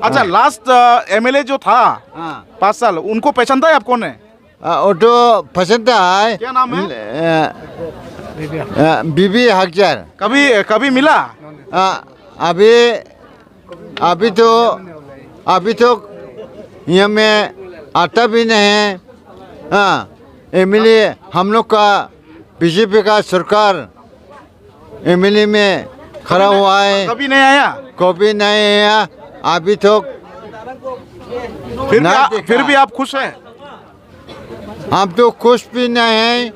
Speaker 1: अच्छा, लास्ट एमएलए जो था 5 साल, उनको पहचानता है आप? कौन है
Speaker 2: वो तो पसंद है।
Speaker 1: क्या नाम है?
Speaker 2: बीबी हकजर।
Speaker 1: कभी मिला?
Speaker 2: अभी तो यहाँ में आता भी नहीं है। हाँ, एमएलए हम लोग का बीजेपी का सरकार एमएलए में खड़ा हुआ है।
Speaker 1: कभी नहीं आया?
Speaker 2: कभी नहीं आया। अभी तो
Speaker 1: फिर भी आप खुश हैं?
Speaker 2: हम तो खुश भी नहीं हैं,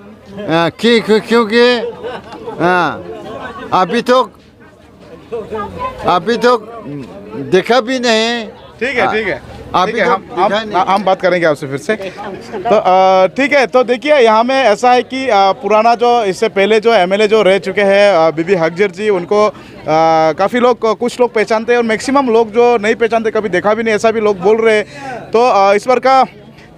Speaker 2: क्योंकि अभी तो देखा भी नहीं।
Speaker 1: ठीक है।
Speaker 2: अभी
Speaker 1: हम बात करेंगे आपसे फिर से। तो ठीक है। तो देखिए, यहाँ में ऐसा है कि पुराना जो इससे पहले जो एमएलए जो रह चुके हैं बीबी हकजर जी, उनको काफ़ी लोग, कुछ लोग पहचानते हैं और मैक्सिमम लोग जो नहीं पहचानते, कभी देखा भी नहीं, ऐसा भी लोग बोल रहे हैं। तो इस बार का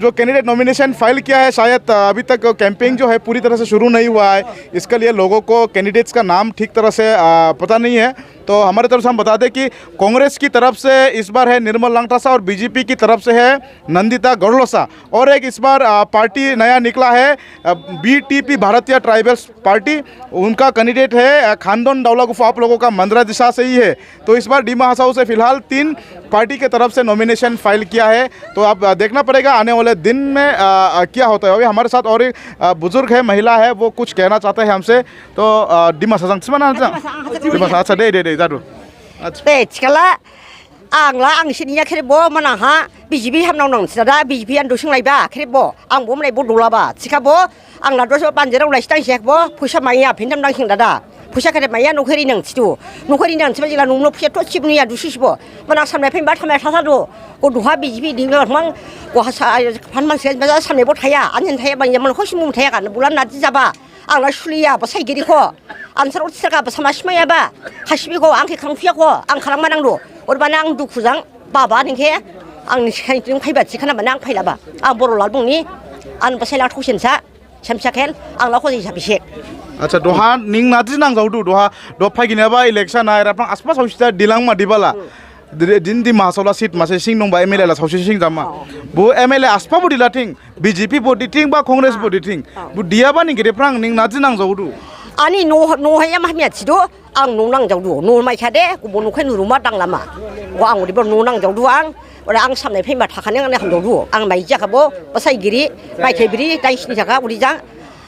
Speaker 1: जो कैंडिडेट नॉमिनेशन फाइल किया है, शायद अभी तक कैंपेनिंग जो है पूरी तरह से शुरू नहीं हुआ है, इसके लिए लोगों को कैंडिडेट्स का नाम ठीक तरह से पता नहीं है। तो हमारे तरफ से हम बता दें कि कांग्रेस की तरफ से इस बार है निर्मल लांगटासा और बीजेपी की तरफ से है नंदिता गौड़लोसा, और एक इस बार पार्टी नया निकला है BTP भारतीय ट्राइबल्स पार्टी, उनका कैंडिडेट है खानदोन दाउलागुफ, आप लोगों का मंदरा दिशा से ही है। तो इस बार डिमा हसाओ से फिलहाल 3 पार्टी के तरफ से नॉमिनेशन फाइल किया है। तो आप देखना पड़ेगा आने वाले दिन में क्या होता है। अभी हमारे साथ और एक बुजुर्ग है, महिला है, वो कुछ कहना चाहते हैं हमसे। तो डिमा साजंग डिमा अच्छा दे जादू
Speaker 12: थिखला आंला आं सिनिया खेरेबो मनाहा BJP हामनाव नंसिदा BJP आन दुसंलायबा खेरेबो आं बोमनाय बदलाबा थिखाबो आंना दस बानजेराव लायस्तां सेकबो फैसा माइया फिनदाम दांसिं दादा फैसा खेरे माइया नखरि नंसिदु नखरि नंसिबा जिला नंनो फैसा तो सिबनिया दुसिसबो मना सामनाय फैबा थामाय थासादु गदुहा BJP दिंगमं गहासा फानमान से बजा सामनायबो थाया आनजेन थाया बायया मन खसिमु थाया गान बुला नादि जाबा आंना सुलिया बसायगिरिखो आनसार उथिरगा बसामासिमायाबा खासिबिखौ आंखि खांफियाखौ आं खालाममा नांदु अरबाना आं दुखुजों बाबा नोंखे आंनि सिखायजों फैबा थिखानाबानो आं फैलाबा आं बर'लाल बुंनि आं बसायला थौसेनसा सेमसाखेल आं ला खजि साबिसे
Speaker 1: अच्छा दोहा निंग नादि नांजावदु दोहा दो फाइगिनाबा इलेक्शन आय राफां आसपा सावसिता दिलां मा दिबाला दिन दि मासावला सीट मासे सिं दंबा MLA ला सावसि सिं जामा बो MLA आसपा बदिला थिं BJP बदिथिं बा कांग्रेस बदिथिं बु दियाबा नि गेरेफ्रां निंग नादि नांजावदु
Speaker 12: आनी न हाया मामिया थिदु आं न नांजावदु न माइखादे गबो नखाय नुरुमा दांलामा गो आं उदिबो न नांजावदु आं ओरा आं सामनाय फैमा थाखाने आं हामदावदु आं माइ जाखाबो बसायगिरि माइथाइगिरि दाइसनि थाखा उदिजा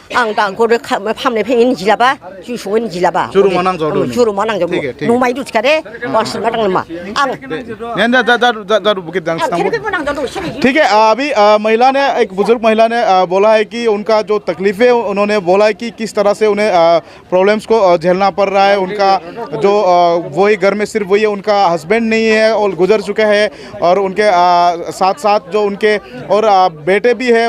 Speaker 12: आं दा गरे फामनाय फैनि जिलाबा जुसुन जिलाबा जुरुमा नांजावदु न माइ दुथिखादे वासमा दांलामा आं
Speaker 1: नेन जा बुके दांग ठीक है। अभी महिला ने एक बुजुर्ग महिला ने बोला है कि उनका जो तकलीफें उन्होंने बोला है कि किस तरह से उन्हें प्रॉब्लम्स को झेलना पड़ रहा है। उनका जो वही घर में सिर्फ वही है, उनका हस्बैंड नहीं है और गुजर चुके हैं, और उनके साथ साथ जो उनके और बेटे भी है,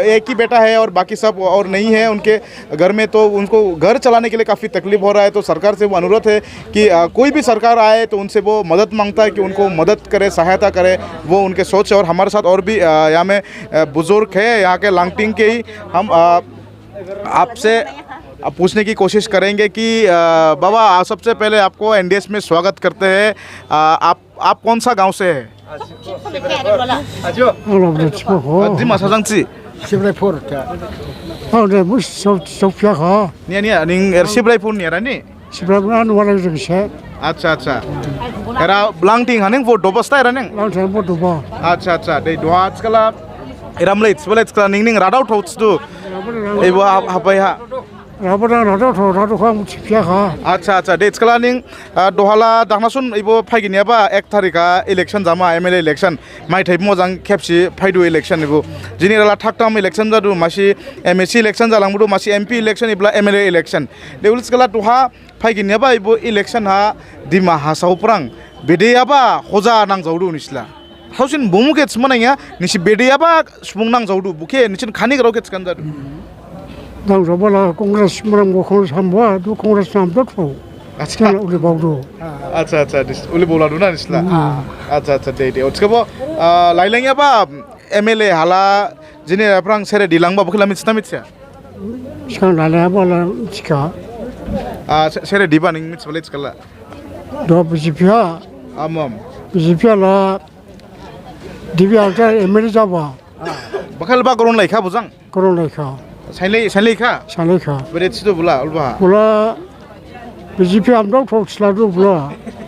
Speaker 1: एक ही बेटा है और बाकी सब और नहीं है उनके घर में। तो उनको घर चलाने के लिए काफ़ी तकलीफ हो रहा है। तो सरकार से वो अनुरोध है कि कोई भी सरकार आए तो उनसे वो मदद मांगता है कि उनको मदद करे, सहायता करे, वो उनके सोच है। और हमारे साथ और भी यहाँ में बुजुर्ग है, यहाँ के लांगटिंग के ही। हम आपसे पूछने की कोशिश करेंगे कि बाबा सबसे पहले आपको NDS में स्वागत करते हैं। आप कौन सा गांव से है? अच्छा अच्छा era langting haning vo dobasta era neng langting vo doba अच्छा अच्छा dei doa skala eram leit spelets kala ning ning radau thouts tu ei bo hapai ha rabada radau thau radau kham chipya kha अच्छा अच्छा dei skala ning dohala dangnasun ei bo phaigini ba 1 tarika election jama MLA election mai thai mojang khepsi phaidu election ibo general thaktam election jadu masi MSC election jalangbudu masi MP election ibla MLA election deul skala doha फाइगिनिया बा इबो election हा दिमा हासाव प्रां बेदेयाबा होजा नांजावदु निसला हाउसिन बुमुके छमनाया निसि बेदेयाबा सुमुं नांजावदु bouquet Nissin खानि गराव के छकान जादु नांजावबला कांग्रेस मरम गखौ सामबा दु कांग्रेस नाम दखौ अच्छा उले बावदु अच्छा अच्छा उले बोलादु ना निसला अच्छा अच्छा दे ओछकबो लाइलांयाबा MLA हाला जिने प्रां सेरे दिलांबा बुखला मिछता मिछया सिखां लालायाबा सिखा सेरे दिबा निं मिथिबालाय थिखाला द BJP आमम BJP ला दिबि आलता MLA जाबा बखाल बा गरन लायखा बुजां गरन लायखा साइलेखा बेरे थिदु बुला बुला BJP आमदाव थौसला दु बुला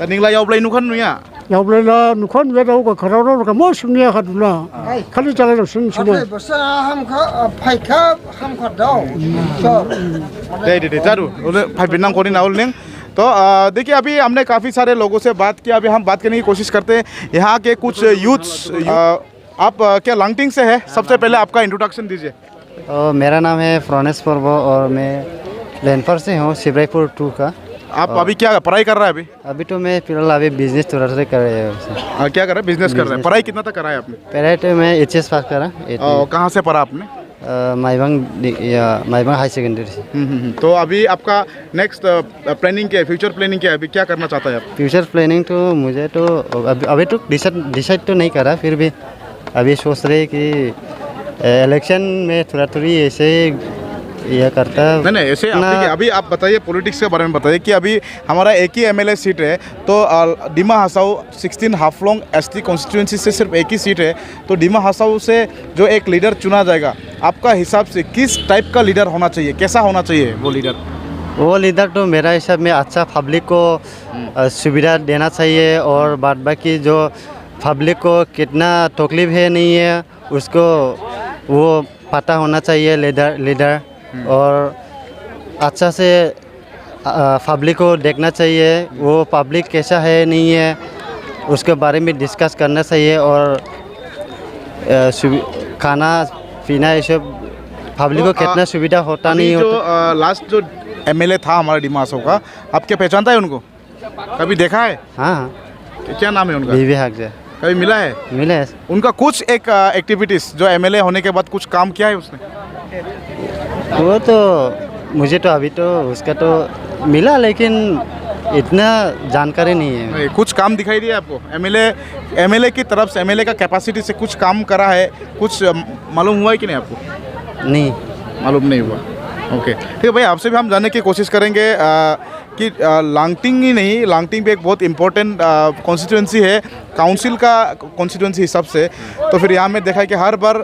Speaker 1: दा निंला यावब्लाय नुखान नुया यावब्लायला नुखान बे दाव खराव का मो सुनिया खादुला खालि जालाय सुन सुन बसा हामखा फाइखा हामखा दाव दे जादू ओले फाइबिन नांगौ नि नाउल नें। तो देखिए अभी हमने काफ़ी सारे लोगों से बात किया, अभी हम बात करने की कोशिश करते हैं यहाँ के कुछ यूथ्स। आप क्या लांगटिंग से है? सबसे पहले आपका इंट्रोडक्शन दीजिए।
Speaker 13: मेरा नाम है फ्रोनेस पर्वो और मैं लैंडफर से हूँ, शिवरायपुर 2 का।
Speaker 1: आप अभी क्या पढ़ाई कर रहा है? अभी
Speaker 13: तो मैं फिलहाल अभी बिजनेस थोड़ा सा कर रहे हैं।
Speaker 1: क्या कर रहे हैं? बिजनेस कर रहे हैं। पढ़ाई कितना तक करा है आपने?
Speaker 13: पढ़ाई तो मैं HS पास करा।
Speaker 1: कहाँ से पढ़ा आपने?
Speaker 13: माइबांग हाई सेकेंडरी से।
Speaker 1: तो अभी आपका नेक्स्ट प्लानिंग क्या है? फ्यूचर प्लानिंग क्या है? अभी क्या करना चाहता है आप?
Speaker 13: फ्यूचर प्लानिंग तो मुझे तो अभी तो डिसाइड तो नहीं करा, फिर भी अभी सोच रहे कि इलेक्शन में थोड़ा थोड़ी ऐसे यह करता है।
Speaker 1: नहीं ऐसे अभी आप बताइए पॉलिटिक्स के बारे में बताइए कि अभी हमारा एक ही एमएलए सीट है तो डिमा हसाओ 16 हाफलोंग एसटी कॉन्स्टिट्यूंसी से सिर्फ एक ही सीट है तो डिमा हसाओ से जो एक लीडर चुना जाएगा आपका हिसाब से किस टाइप का लीडर होना चाहिए, कैसा होना चाहिए वो लीडर?
Speaker 13: वो लीडर तो मेरा हिसाब में अच्छा पब्लिक को सुविधा देना चाहिए और बाद बाकी जो पब्लिक को कितना तकलीफ है नहीं है उसको वो पता होना चाहिए लीडर और अच्छा से पब्लिक को देखना चाहिए वो पब्लिक कैसा है नहीं है उसके बारे में डिस्कस करना चाहिए और खाना पीना ये सब पब्लिक को कितना सुविधा होता नहीं होता।
Speaker 1: लास्ट जो एमएलए था हमारा डिमा हसाओ का, आप क्या पहचानता है उनको? कभी देखा है?
Speaker 13: हाँ।
Speaker 1: क्या नाम है उनका?
Speaker 13: बीबी हक।
Speaker 1: कभी मिला है?
Speaker 13: मिला है।
Speaker 1: उनका कुछ एक एक्टिविटीज़ जो एमएलए होने के बाद कुछ काम किया है उसने?
Speaker 13: वो तो मुझे तो अभी तो उसका तो मिला लेकिन इतना जानकारी नहीं है।
Speaker 1: कुछ काम दिखाई दिया आपको एमएलए की तरफ से? एमएलए का कैपेसिटी से कुछ काम करा है, कुछ मालूम हुआ है कि नहीं आपको?
Speaker 13: नहीं
Speaker 1: मालूम नहीं हुआ। ओके ठीक है भाई, आपसे भी हम जानने की कोशिश करेंगे कि लांगटिंग ही नहीं, लांगटिंग भी एक बहुत इम्पोर्टेंट कॉन्स्टिट्यूंसी है काउंसिल का कॉन्स्टिट्यूंसी हिसाब से। तो फिर यहाँ में देखा कि हर बार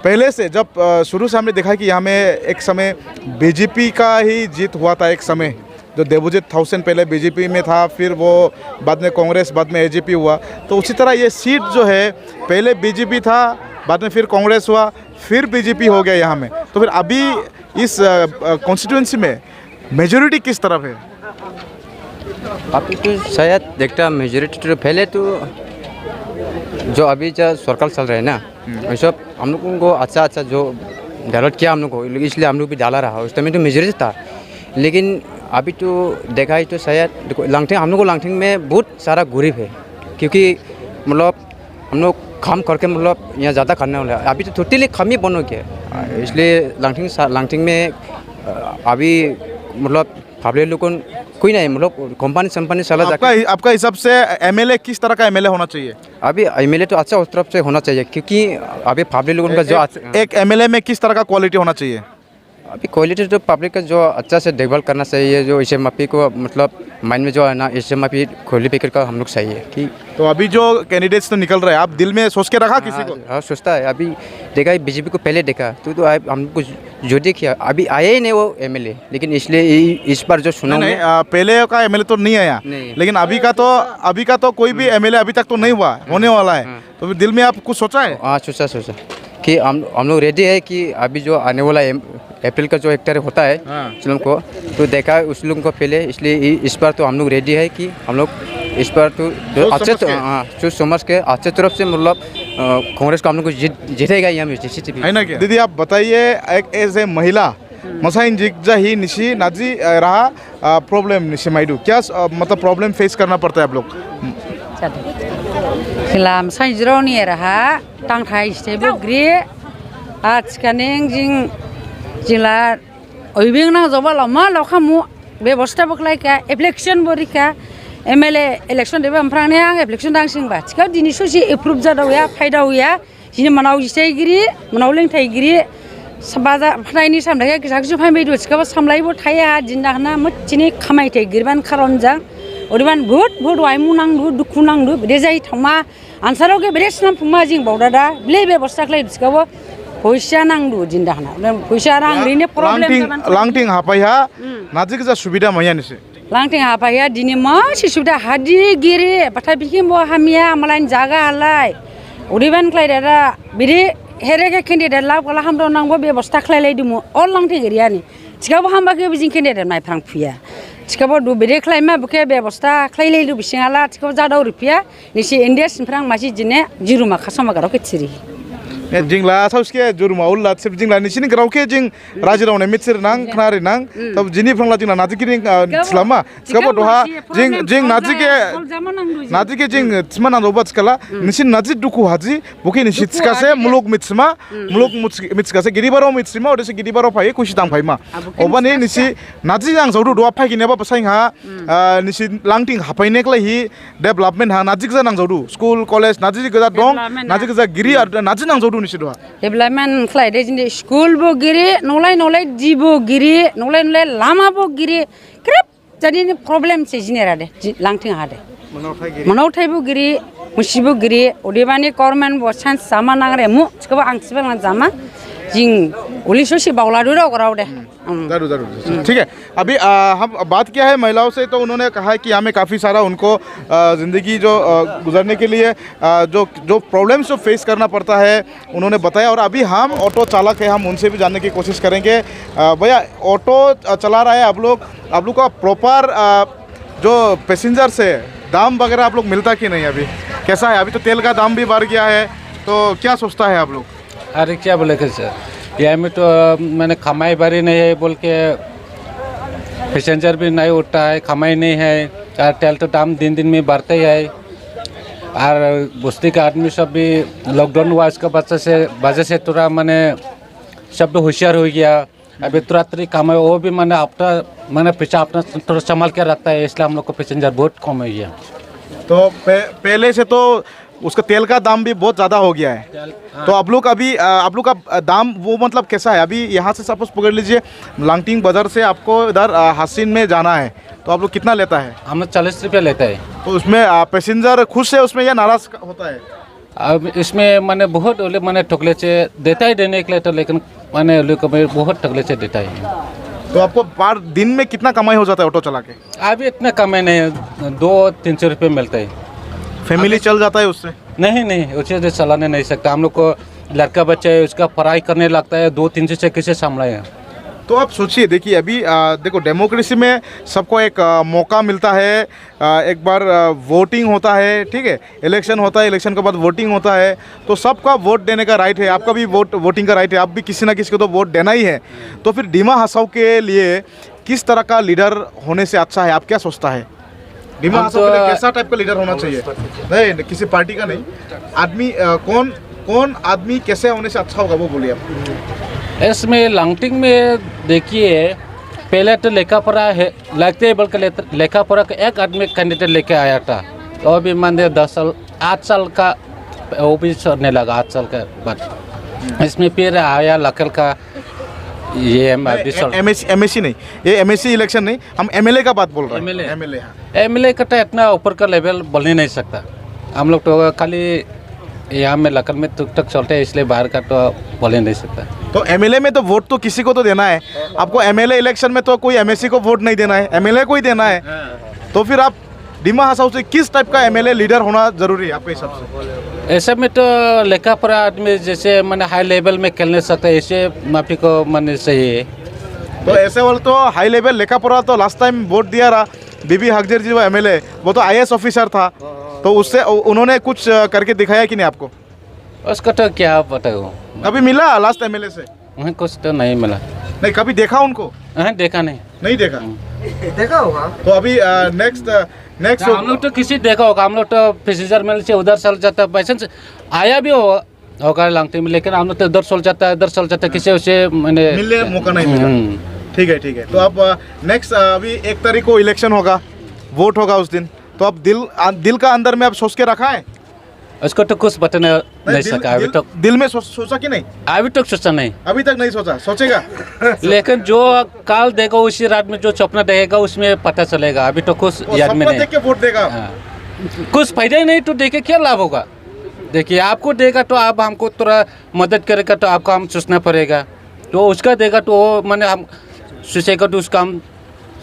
Speaker 1: पहले से जब शुरू से हमने देखा कि यहाँ में एक समय बीजेपी का ही जीत हुआ था। एक समय जो देवजीत थाउसेंड पहले बीजेपी में था, फिर वो बाद में कांग्रेस, बाद में एजेपी हुआ। तो उसी तरह ये सीट जो है पहले बीजेपी था, बाद में फिर कांग्रेस हुआ, फिर बीजेपी हो गया यहाँ में। तो फिर अभी इस कॉन्स्टिट्यूंसी में मेजॉरिटी किस तरफ है?
Speaker 14: अभी तो शायद देखता मेजॉरिटी तो पहले तो जो अभी जो सरकार चल रहा है ना वो सब हम लोगों को अच्छा जो डायलॉट किया हम लोग को, इसलिए हम लोग भी डाला रहा। उस टाइम तो मेजॉरिटी था लेकिन अभी तो देखा है तो शायद लांगटिंग हम लोग को लांगटिंग में बहुत सारा गरीब है क्योंकि मतलब हम लोग काम करके मतलब यहाँ ज़्यादा करने वाला है। अभी तो टोटली कम ही बन गया इसलिए लांगटिंग में अभी मतलब पब्लिक लोगों कोई नहीं मतलब कंपनी चला
Speaker 1: आपका हिसाब से एमएलए किस तरह का एमएलए होना चाहिए?
Speaker 14: अभी एमएलए तो अच्छा उस तरफ से होना चाहिए क्योंकि अभी पब्लिक लोगों का जो
Speaker 1: एक एमएलए में किस तरह का क्वालिटी होना चाहिए?
Speaker 14: अभी क्वालिटी तो पब्लिक का जो अच्छा से देखभाल करना चाहिए, जो एसएमआरपी को मतलब माइंड में जो है ना एसएमआरपी खोली पैकेट का हम लोग चाहिए कि।
Speaker 1: तो अभी जो कैंडिडेट्स तो निकल रहे हैं, आप दिल में सोच के रखा किसी को?
Speaker 14: हाँ सोचता है। अभी देखा बीजेपी को पहले देखा तो हम लोग को जो देखिए अभी आए ही नहीं वो एमएलए, लेकिन इसलिए इस बार जो सुना
Speaker 1: पहले का एमएलए तो नहीं आया लेकिन अभी का तो कोई भी एमएलए अभी तक तो नहीं हुआ, होने वाला है। तो दिल में आप कुछ सोचा है?
Speaker 14: हाँ सोचा कि हम लोग रेडी है कि अभी जो आने वाला अप्रैल का जो 1 तारीख होता है लोगों को तो देखा है उस लोगों को पहले, इसलिए इस बार तो हम लोग रेडी है कि हम लोग इस बार तो जो अच्छे सोच समझ के अच्छे तरफ से मतलब कांग्रेस को हम लोग को जीतेगा यहाँ में
Speaker 1: है ना क्या? दीदी आप बताइए एक एज ए महिला मसाइन जिग्जा ही निशी नाजी रहा प्रॉब्लम निशी माइडू क्या मतलब प्रॉब्लम फेस करना पड़ता है आप लोग?
Speaker 6: Kilam san jero ni raha tang thai stable gri atskaning jingla oibing nang joba lama lokhamu ব্যবস্থা বকলাই ka election borika MLA election deba amprang yang election dang sing ba chika dini sosi approve jadaw ya faida ya jini manaw jisai giri manaw leng thai giri sabaja phnaini samdai ka jakju phaimai do chika samlai bo thaya jinda hna mchini khamai thai girban kharonjang Orban बहुत वाइमु नांगदु दुखु नांगदु बे जाय थमा आनसाराव के बे स्नाम फुमा जिं बावदादा ब्ले व्यवस्था खलाय बिसकाबो पैसा नांगदु जिंदाहना पैसा रां रिने प्रॉब्लेम
Speaker 1: लांगटिंग हापाया नाजिक जा सुविधा मया निसे
Speaker 6: लांगटिंग हापाया दिनि मा सुविधा हादि गिरि बाथा बिखिम बो हामिया मलाइन जागा हालाय ओरबान क्लाइदारा बिदि हेरेके कैंडिडेट लाब गला हामदो नांगबो व्यवस्था खलाय दिमु अल लांगटिं गरियानि सिकाबो हामबाके बिजिं कैंडिडेट नायफ्रां फुया चिकाबो दुबेरे खलायमा बुके व्यवस्था खलायलै लु बिसिङाला चिकाबो जादाव रुपिया निसि इंडिया सिनफ्रां मासि जिने जिरुमा खासमा गाराव केथिरि
Speaker 1: जिंगला साउसके जुरुमा उल्ला सिब जिंगला निसिनि ग्रावके जिं राजिरावने मिथिर नां खनारि नां तब जिनि फ्रंला जिंगला नाजिकिनि स्लामा चिकाबो दहा जिं नाजिके जिं थिमा नांदोबा चिकाला निसिन नाजि दुखु हाजि बुके निसि चिकासे मुलुक मिथिमा मुलुक मिथिकासे गिरिबाराव मिथिमा ओदेसे गिरिबाराव फाय कुसि दां फायमा अबानि निसि नाजि आं जौदु दवा फायगिनेबा बसाइहा निसि लांटिं हाफायनेकला हि डेभलपमेन्ट हा नाजिक जा नां जौदु स्कुल कॉलेज नाजि गजा दं नाजि गजा गिरि आरो नाजि नां जौदु नुनिसिदुहा
Speaker 15: डेभेलपमेन्ट खालायदो जोंनि स्कुलबो गिरि नलाय दिबो गिरि नलाय लामाबो गिरि क्रेब जानि प्रब्लेम से जिनेरा दे लांथिं हादे मनावथायबो गिरि मुसिबो गिरि अदेबानि गभर्नमेन्ट बो सान्स जामा नांगरे मु सिखबा आं सिबां जामा जिं उलिसोसि बावलादु राव दे
Speaker 1: जरूर ठीक है। अभी हम बात किया है महिलाओं से, तो उन्होंने कहा है कि हमें काफ़ी सारा उनको ज़िंदगी जो गुजरने के लिए जो प्रॉब्लम्स जो फेस करना पड़ता है उन्होंने बताया। और अभी हम ऑटो चालक है, हम उनसे भी जानने की कोशिश करेंगे। भैया ऑटो चला रहा है आप लोग का प्रॉपर जो पैसेंजर से दाम वगैरह आप लोग मिलता कि नहीं? अभी कैसा है? अभी तो तेल का दाम भी बढ़ गया है, तो क्या सोचता है आप लोग?
Speaker 16: अरे क्या बोले कि सर, यहाँ में तो मैंने कमाई बारी नहीं है बोल के पैसेंजर भी नहीं उठता है, कमाई नहीं है, और तेल तो दाम दिन दिन में बढ़ते ही है। और बस्ती का आदमी सब भी लॉकडाउन हुआ, इसका वजह से थोड़ा मैंने सब होशियार हो गया। अभी तुरंत कमाई वो भी मैंने पीछा अपना थोड़ा संभाल के रखता है, इसलिए हम लोग को पैसेंजर बहुत कम हो गया।
Speaker 1: तो पहले से तो उसका तेल का दाम भी बहुत ज़्यादा हो गया है, तो आप लोग का दाम वो मतलब कैसा है? अभी यहाँ से सपोज पकड़ लीजिए लांगटिंग बाजार से आपको इधर हसीन में जाना है, तो आप लोग कितना लेता है?
Speaker 16: हम 40 रुपया लेता है।
Speaker 1: तो उसमें पैसेंजर खुश है उसमें या नाराज होता है?
Speaker 16: अब इसमें मैंने बहुत मैंने टकले से देता है देने के लिए, तो लेकिन मैंने बहुत टकले से देता है।
Speaker 1: तो आपको पर दिन में कितना कमाई हो जाता है ऑटो चला के?
Speaker 16: अभी इतना कमाई नहीं है, 200-300 रुपये मिलता है।
Speaker 1: फैमिली चल जाता है उससे?
Speaker 16: नहीं उससे तो चलाने नहीं सकता। हम लोग को लड़का बच्चा है, उसका पढ़ाई करने लगता है, 200-300 से कैसे संभालेगा?
Speaker 1: तो आप सोचिए, देखिए अभी देखो डेमोक्रेसी में सबको एक मौका मिलता है, एक बार वोटिंग होता है, ठीक है, इलेक्शन होता है, इलेक्शन के बाद वोटिंग होता है, तो सबका वोट देने का राइट है। आपका भी वोटिंग का राइट है, आप भी किसी ना किसी को तो वोट देना ही है। तो फिर डिमा हसाओ के लिए किस तरह का लीडर होने से अच्छा है, आप क्या सोचता है? डिमा हसाओ के लिए कैसा टाइप का लीडर होना चाहिए? नहीं किसी पार्टी का नहीं, आदमी कौन आदमी कैसे होने से अच्छा होगा वो बोलिए आप।
Speaker 16: इसमें लांगटिंग में देखिए, पहले तो लेखा पढ़ा है लगते है, बल्कि लेखा पढ़ा का एक आदमी कैंडिडेट लेके आया था, तो अभी मान 8 साल का वो भी चढ़ने लगा, 8 साल के बाद इसमें फिर आया लकल का ये
Speaker 1: एमएससी नहीं, ये एमएससी इलेक्शन नहीं, हम एमएलए का बात बोल रहे हैं।
Speaker 16: एमएलए का तो इतना ऊपर का लेवल बोल ही नहीं सकता। हम लोग तो खाली यहाँ में लकल में तुक तक चलते हैं, इसलिए बाहर का तो बोल ही नहीं सकता।
Speaker 1: तो एमएलए में तो वोट तो किसी को तो देना है, आपको एमएलए इलेक्शन में तो कोई एमएससी को वोट नहीं देना है, एमएलए को ही देना है। तो फिर आप डिमा हसाओ से किस टाइप का एमएलए लीडर होना जरूरी है आपके हिसाब से?
Speaker 16: ऐसे में तो लेखा पढ़ा आदमी जैसे मैंने हाई लेवल में खेलने सकता है, ऐसे माफी को मैंने सही है।
Speaker 1: तो ऐसे वाले तो हाई लेवल लेखा पढ़ा तो लास्ट टाइम वोट दिया रहा बीबी हकजर जी, वो एमएलए, वो तो आईएएस ऑफिसर था, तो उससे उन्होंने कुछ करके दिखाया कि नहीं आपको?
Speaker 16: उसका तो क्या पता हो,
Speaker 1: कभी मिला लास्ट एमएलए से?
Speaker 16: कुछ तो नहीं मिला।
Speaker 1: नहीं कभी देखा उनको?
Speaker 16: देखा नहीं
Speaker 1: देखा। देखा होगा तो अभी नेक्स्ट
Speaker 16: हम लोग तो किसी देखा होगा, हम लोग तो पैसेंजर मिल से उधर चल जाता है, पैसेंजर आया भी होगा लांगटिंग में, लेकिन हम लोग तो इधर चल जाता है किसी उसे मैंने
Speaker 1: मिलने मौका नहीं मिला। ठीक है। तो अब नेक्स्ट अभी 1 तारीख को इलेक्शन होगा, वोट होगा उस दिन, तो अब दिल का अंदर में अब सोच के रखा है?
Speaker 16: उसको तो कुछ बता नहीं सका अभी तक।
Speaker 1: दिल में सोचा कि नहीं?
Speaker 16: अभी तक सोचा नहीं।
Speaker 1: अभी तक नहीं सोचा, सोचेगा?
Speaker 16: लेकिन जो काल देगा उसी रात में जो सपना देगा उसमें पता चलेगा। अभी तो कुछ याद में नहीं।
Speaker 1: देख के वोट देगा?
Speaker 16: कुछ फायदा ही नहीं, तो देखे क्या लाभ होगा? देखिए आपको देगा तो आप हमको थोड़ा मदद करेगा, तो आपको हम सोचना पड़ेगा। तो उसका देगा तो वो मैंने हम सोचेगा, तो उसका हम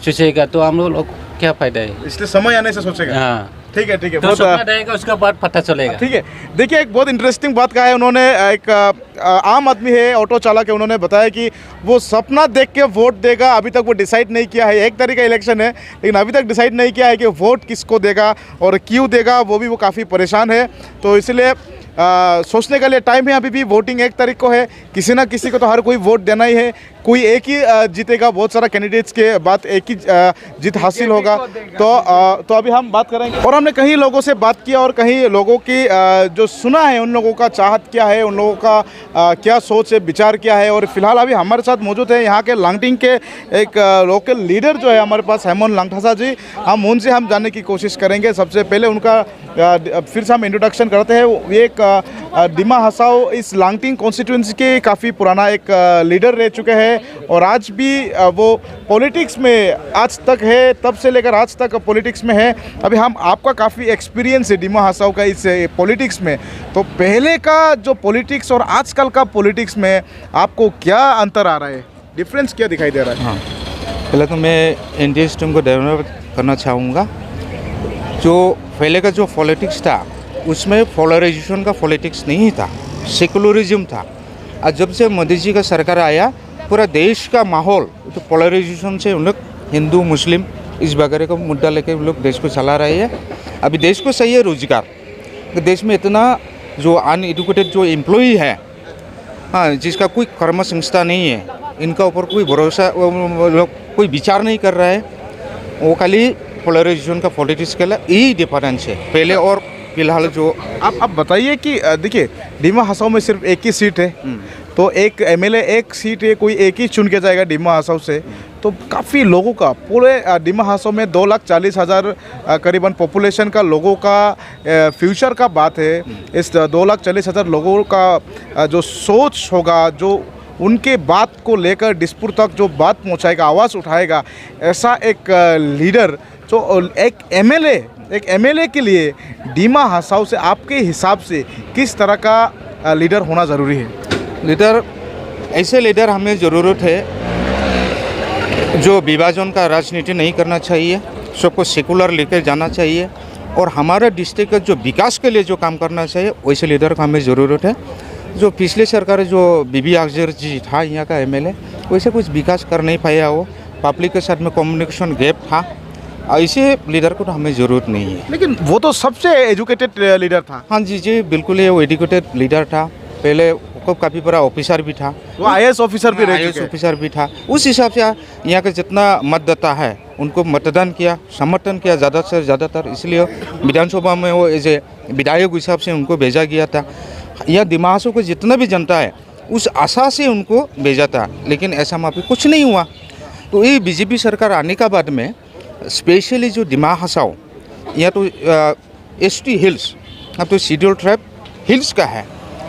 Speaker 16: सोचेगा, तो हम लोग क्या फायदा है?
Speaker 1: इसलिए समय आने से सोचेगा।
Speaker 16: हाँ
Speaker 1: ठीक है।
Speaker 16: तो सपना रहेगा, उसका बाद पता चलेगा।
Speaker 1: ठीक है। देखिए एक बहुत इंटरेस्टिंग बात कहा है उन्होंने, एक आम आदमी है, ऑटो चालक है, उन्होंने बताया कि वो सपना देख के वोट देगा। अभी तक वो डिसाइड नहीं किया है, 1 तारीख का इलेक्शन है, लेकिन अभी तक डिसाइड नहीं किया है कि वोट किसको देगा और क्यों देगा, वो काफ़ी परेशान है। तो इसलिए सोचने के लिए टाइम है, अभी भी वोटिंग 1 तारीख को है, किसी ना किसी को तो हर कोई वोट देना ही है, कोई एक ही जीतेगा, बहुत सारा कैंडिडेट्स के बाद एक ही जीत हासिल होगा। तो अभी हम बात करेंगे और हमने कई लोगों से बात किया और कई लोगों की जो सुना है, उन लोगों का चाहत क्या है, उन लोगों का क्या सोच है, विचार क्या है। और फिलहाल अभी हमारे साथ मौजूद है यहाँ के लांगटिंग के एक लोकल लीडर जो है हमारे पास, हेमंत लांगटासा जी। हम उनसे जानने की कोशिश करेंगे। सबसे पहले उनका फिर से हम इंट्रोडक्शन करते हैं। ये एक डिमा हसाओ इस लांगटिंग कॉन्स्टिट्यूंसी के काफ़ी पुराना एक लीडर रह चुके हैं और आज भी वो पॉलिटिक्स में आज तक है, तब से लेकर आज तक पॉलिटिक्स में है। अभी हम आपका काफ़ी एक्सपीरियंस है डिमा हसाओ का इस पॉलिटिक्स में, तो पहले का जो पॉलिटिक्स और आजकल का पॉलिटिक्स में आपको क्या अंतर आ रहा है, डिफरेंस क्या दिखाई दे रहा है?
Speaker 4: हाँ, पहले तो मैं इंडिया सिस्टम को डेवलप करना चाहूँगा। जो पहले का जो पॉलिटिक्स था उसमें पोलराइजेशन का पॉलिटिक्स नहीं था, सेकुलरिज्म था। और जब से मोदी जी का सरकार आया पूरा देश का माहौल तो पोलराइजेशन से उन लोग हिंदू मुस्लिम इस वगैरह का मुद्दा लेकर उन लोग देश को चला रहे हैं। अभी देश को सही है रोजगार, तो देश में इतना जो अनएजुकेटेड जो एम्प्लॉई है, हाँ, जिसका कोई कर्म संस्था नहीं है, इनका ऊपर कोई भरोसा कोई विचार नहीं कर रहा है, वो खाली पोलराइजेशन का पॉलिटिक्स के लिए यही डिफरेंस है पहले और फिलहाल। जो
Speaker 1: आप बताइए कि देखिए डिमा हसाओ में सिर्फ एक ही सीट है, तो एक एमएलए एक सीट है, कोई एक ही चुन के जाएगा डिमा हसाओ से, तो काफ़ी लोगों का पूरे डिमा हसाओ में 2,40,000 करीबन पॉपुलेशन का लोगों का फ्यूचर का बात है। इस 2,40,000 लोगों का जो सोच होगा, जो उनके बात को लेकर डिस्पुट तक जो बात पहुंचाएगा, आवाज़ उठाएगा, ऐसा एक लीडर जो एक एमएलए के लिए डिमा हसाओ से आपके हिसाब से किस तरह का लीडर होना ज़रूरी है?
Speaker 4: लीडर ऐसे लीडर हमें ज़रूरत है जो विभाजन का राजनीति नहीं करना चाहिए, सबको सेकुलर लेकर जाना चाहिए और हमारे डिस्ट्रिक्ट का जो विकास के लिए जो काम करना चाहिए वैसे लीडर का हमें ज़रूरत है। जो पिछले सरकार जो बीबी अख्तर जी था यहाँ का एमएलए, वैसे कुछ विकास कर नहीं पाया, वो पब्लिक के साथ में कम्युनिकेशन गैप था, ऐसे लीडर को तो हमें ज़रूरत नहीं है।
Speaker 1: लेकिन वो तो सबसे एजुकेटेड लीडर था।
Speaker 4: हाँ जी, बिल्कुल ये वो एजुकेटेड लीडर था, पहले वो काफ़ी बड़ा ऑफिसर भी था,
Speaker 1: वो आईएएस ऑफिसर भी रह चुके हैं।
Speaker 4: आईएएस ऑफिसर भी था। उस हिसाब से यहाँ का जितना मतदाता है उनको मतदान किया, समर्थन किया ज़्यादा से ज़्यादातर, इसलिए विधानसभा में वो एज ए विधायक हिसाब से उनको भेजा गया था। यह डिमा हसाओ को जितना भी जनता है उस आशा से उनको भेजा था, लेकिन ऐसा माफी कुछ नहीं हुआ। तो ये बीजेपी सरकार आने का बाद में स्पेशली जो डिमा हसाओ या तो एसटी हिल्स, अब तो शेड्यूल ट्राइब हिल्स का है,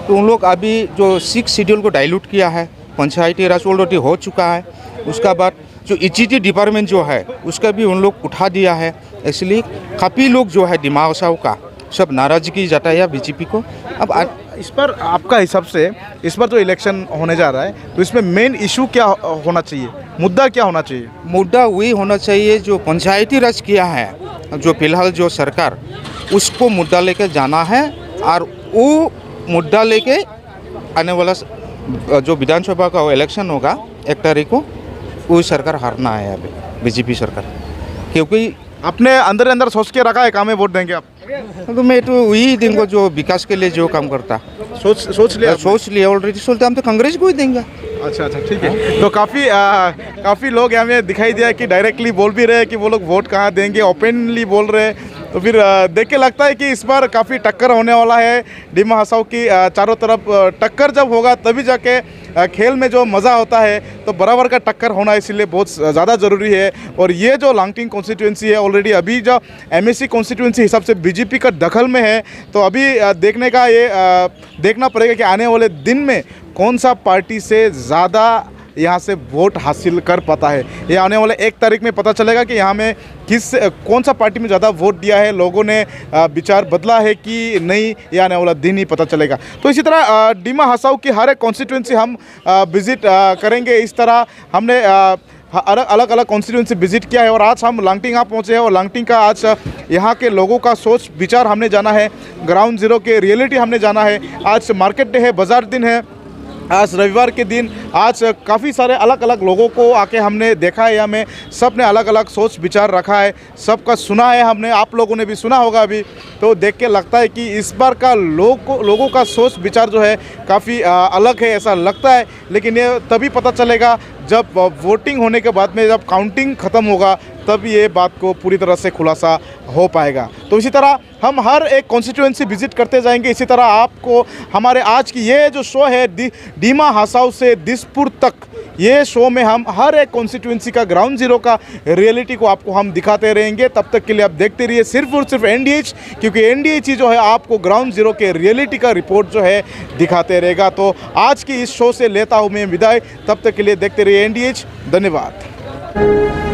Speaker 4: तो उन लोग अभी जो 6 शेड्यूल को डाइल्यूट किया है, पंचायती राज ऑलरेडी हो चुका है, उसका बाद जो ईजीटी डिपार्टमेंट जो है उसका भी उन लोग उठा दिया है, इसलिए काफ़ी लोग जो है डिमा हसाओ का सब नाराज़गी जताया बीजेपी को। अब
Speaker 1: इस पर आपका हिसाब से इस पर जो इलेक्शन होने जा रहा है, तो इसमें मेन इशू क्या होना चाहिए, मुद्दा क्या होना चाहिए?
Speaker 4: मुद्दा वही होना चाहिए जो पंचायती राज किया है, जो फिलहाल जो सरकार, उसको मुद्दा लेके जाना है और वो मुद्दा लेके आने वाला जो विधानसभा का इलेक्शन होगा 1 तारीख को, वो सरकार हारना है अभी बीजेपी सरकार, क्योंकि
Speaker 1: अपने अंदर सोच के रखा है काम में वोट देंगे आप?
Speaker 4: तो मैं तो वही देंगे जो विकास के लिए जो काम करता, सोच लिया ऑलरेडी, सोचते हम तो कांग्रेस को ही देंगे।
Speaker 1: अच्छा, ठीक है। तो काफ़ी लोग यहाँ में दिखाई दिया कि डायरेक्टली बोल भी रहे हैं कि वो लोग वोट कहाँ देंगे, ओपनली बोल रहे हैं, तो फिर देख के लगता है कि इस बार काफ़ी टक्कर होने वाला है डिमा हसाओ की। चारों तरफ टक्कर जब होगा तभी जाके खेल में जो मज़ा होता है, तो बराबर का टक्कर होना इसलिए बहुत ज़्यादा ज़रूरी है। और ये जो लांगटिंग कॉन्स्टिट्यूंसी है ऑलरेडी अभी जो एमएससी कॉन्स्टिट्यूंसी हिसाब से बीजेपी का दखल में है, तो अभी देखना पड़ेगा कि आने वाले दिन में कौन सा पार्टी से ज़्यादा यहाँ से वोट हासिल कर पाता है। ये आने वाले 1 तारीख में पता चलेगा कि यहाँ में कौन सा पार्टी में ज़्यादा वोट दिया है, लोगों ने विचार बदला है कि नहीं, ये आने वाला दिन ही पता चलेगा। तो इसी तरह डिमा हसाओ की हर एक कॉन्स्टिट्यूंसी हम विज़िट करेंगे। इस तरह हमने अलग अलग कॉन्स्टिट्यूंसी विजिट किया है और आज हम लांगटिंग यहाँ पहुँचे हैं और लांगटिंग का आज यहाँ के लोगों का सोच विचार हमने जाना है, ग्राउंड ज़ीरो के रियलिटी हमने जाना है। आज मार्केट डे है, बाज़ार दिन है, आज रविवार के दिन, आज काफ़ी सारे अलग अलग लोगों को आके हमने देखा है, यहाँ में सब ने अलग अलग सोच विचार रखा है, सबका सुना है हमने, आप लोगों ने भी सुना होगा अभी। तो देख के लगता है कि इस बार का लोगों का सोच विचार जो है काफ़ी अलग है, ऐसा लगता है। लेकिन ये तभी पता चलेगा जब वोटिंग होने के बाद में, जब काउंटिंग ख़त्म होगा, तब ये बात को पूरी तरह से खुलासा हो पाएगा। तो इसी तरह हम हर एक कॉन्स्टिट्यूएंसी विजिट करते जाएंगे। इसी तरह आपको हमारे आज की ये जो शो है दीमा हसाओ से दिसपुर तक, ये शो में हम हर एक कॉन्स्टिट्यूएंसी का ग्राउंड जीरो का रियलिटी को आपको हम दिखाते रहेंगे। तब तक के लिए आप देखते रहिए सिर्फ और सिर्फ NDH, क्योंकि NDH ही जो है आपको ग्राउंड जीरो के रियलिटी का रिपोर्ट जो है दिखाते रहेगा। तो आज की इस शो से लेता हूँ मैं विदाई, तब तक के लिए देखते रहिए NDH। धन्यवाद।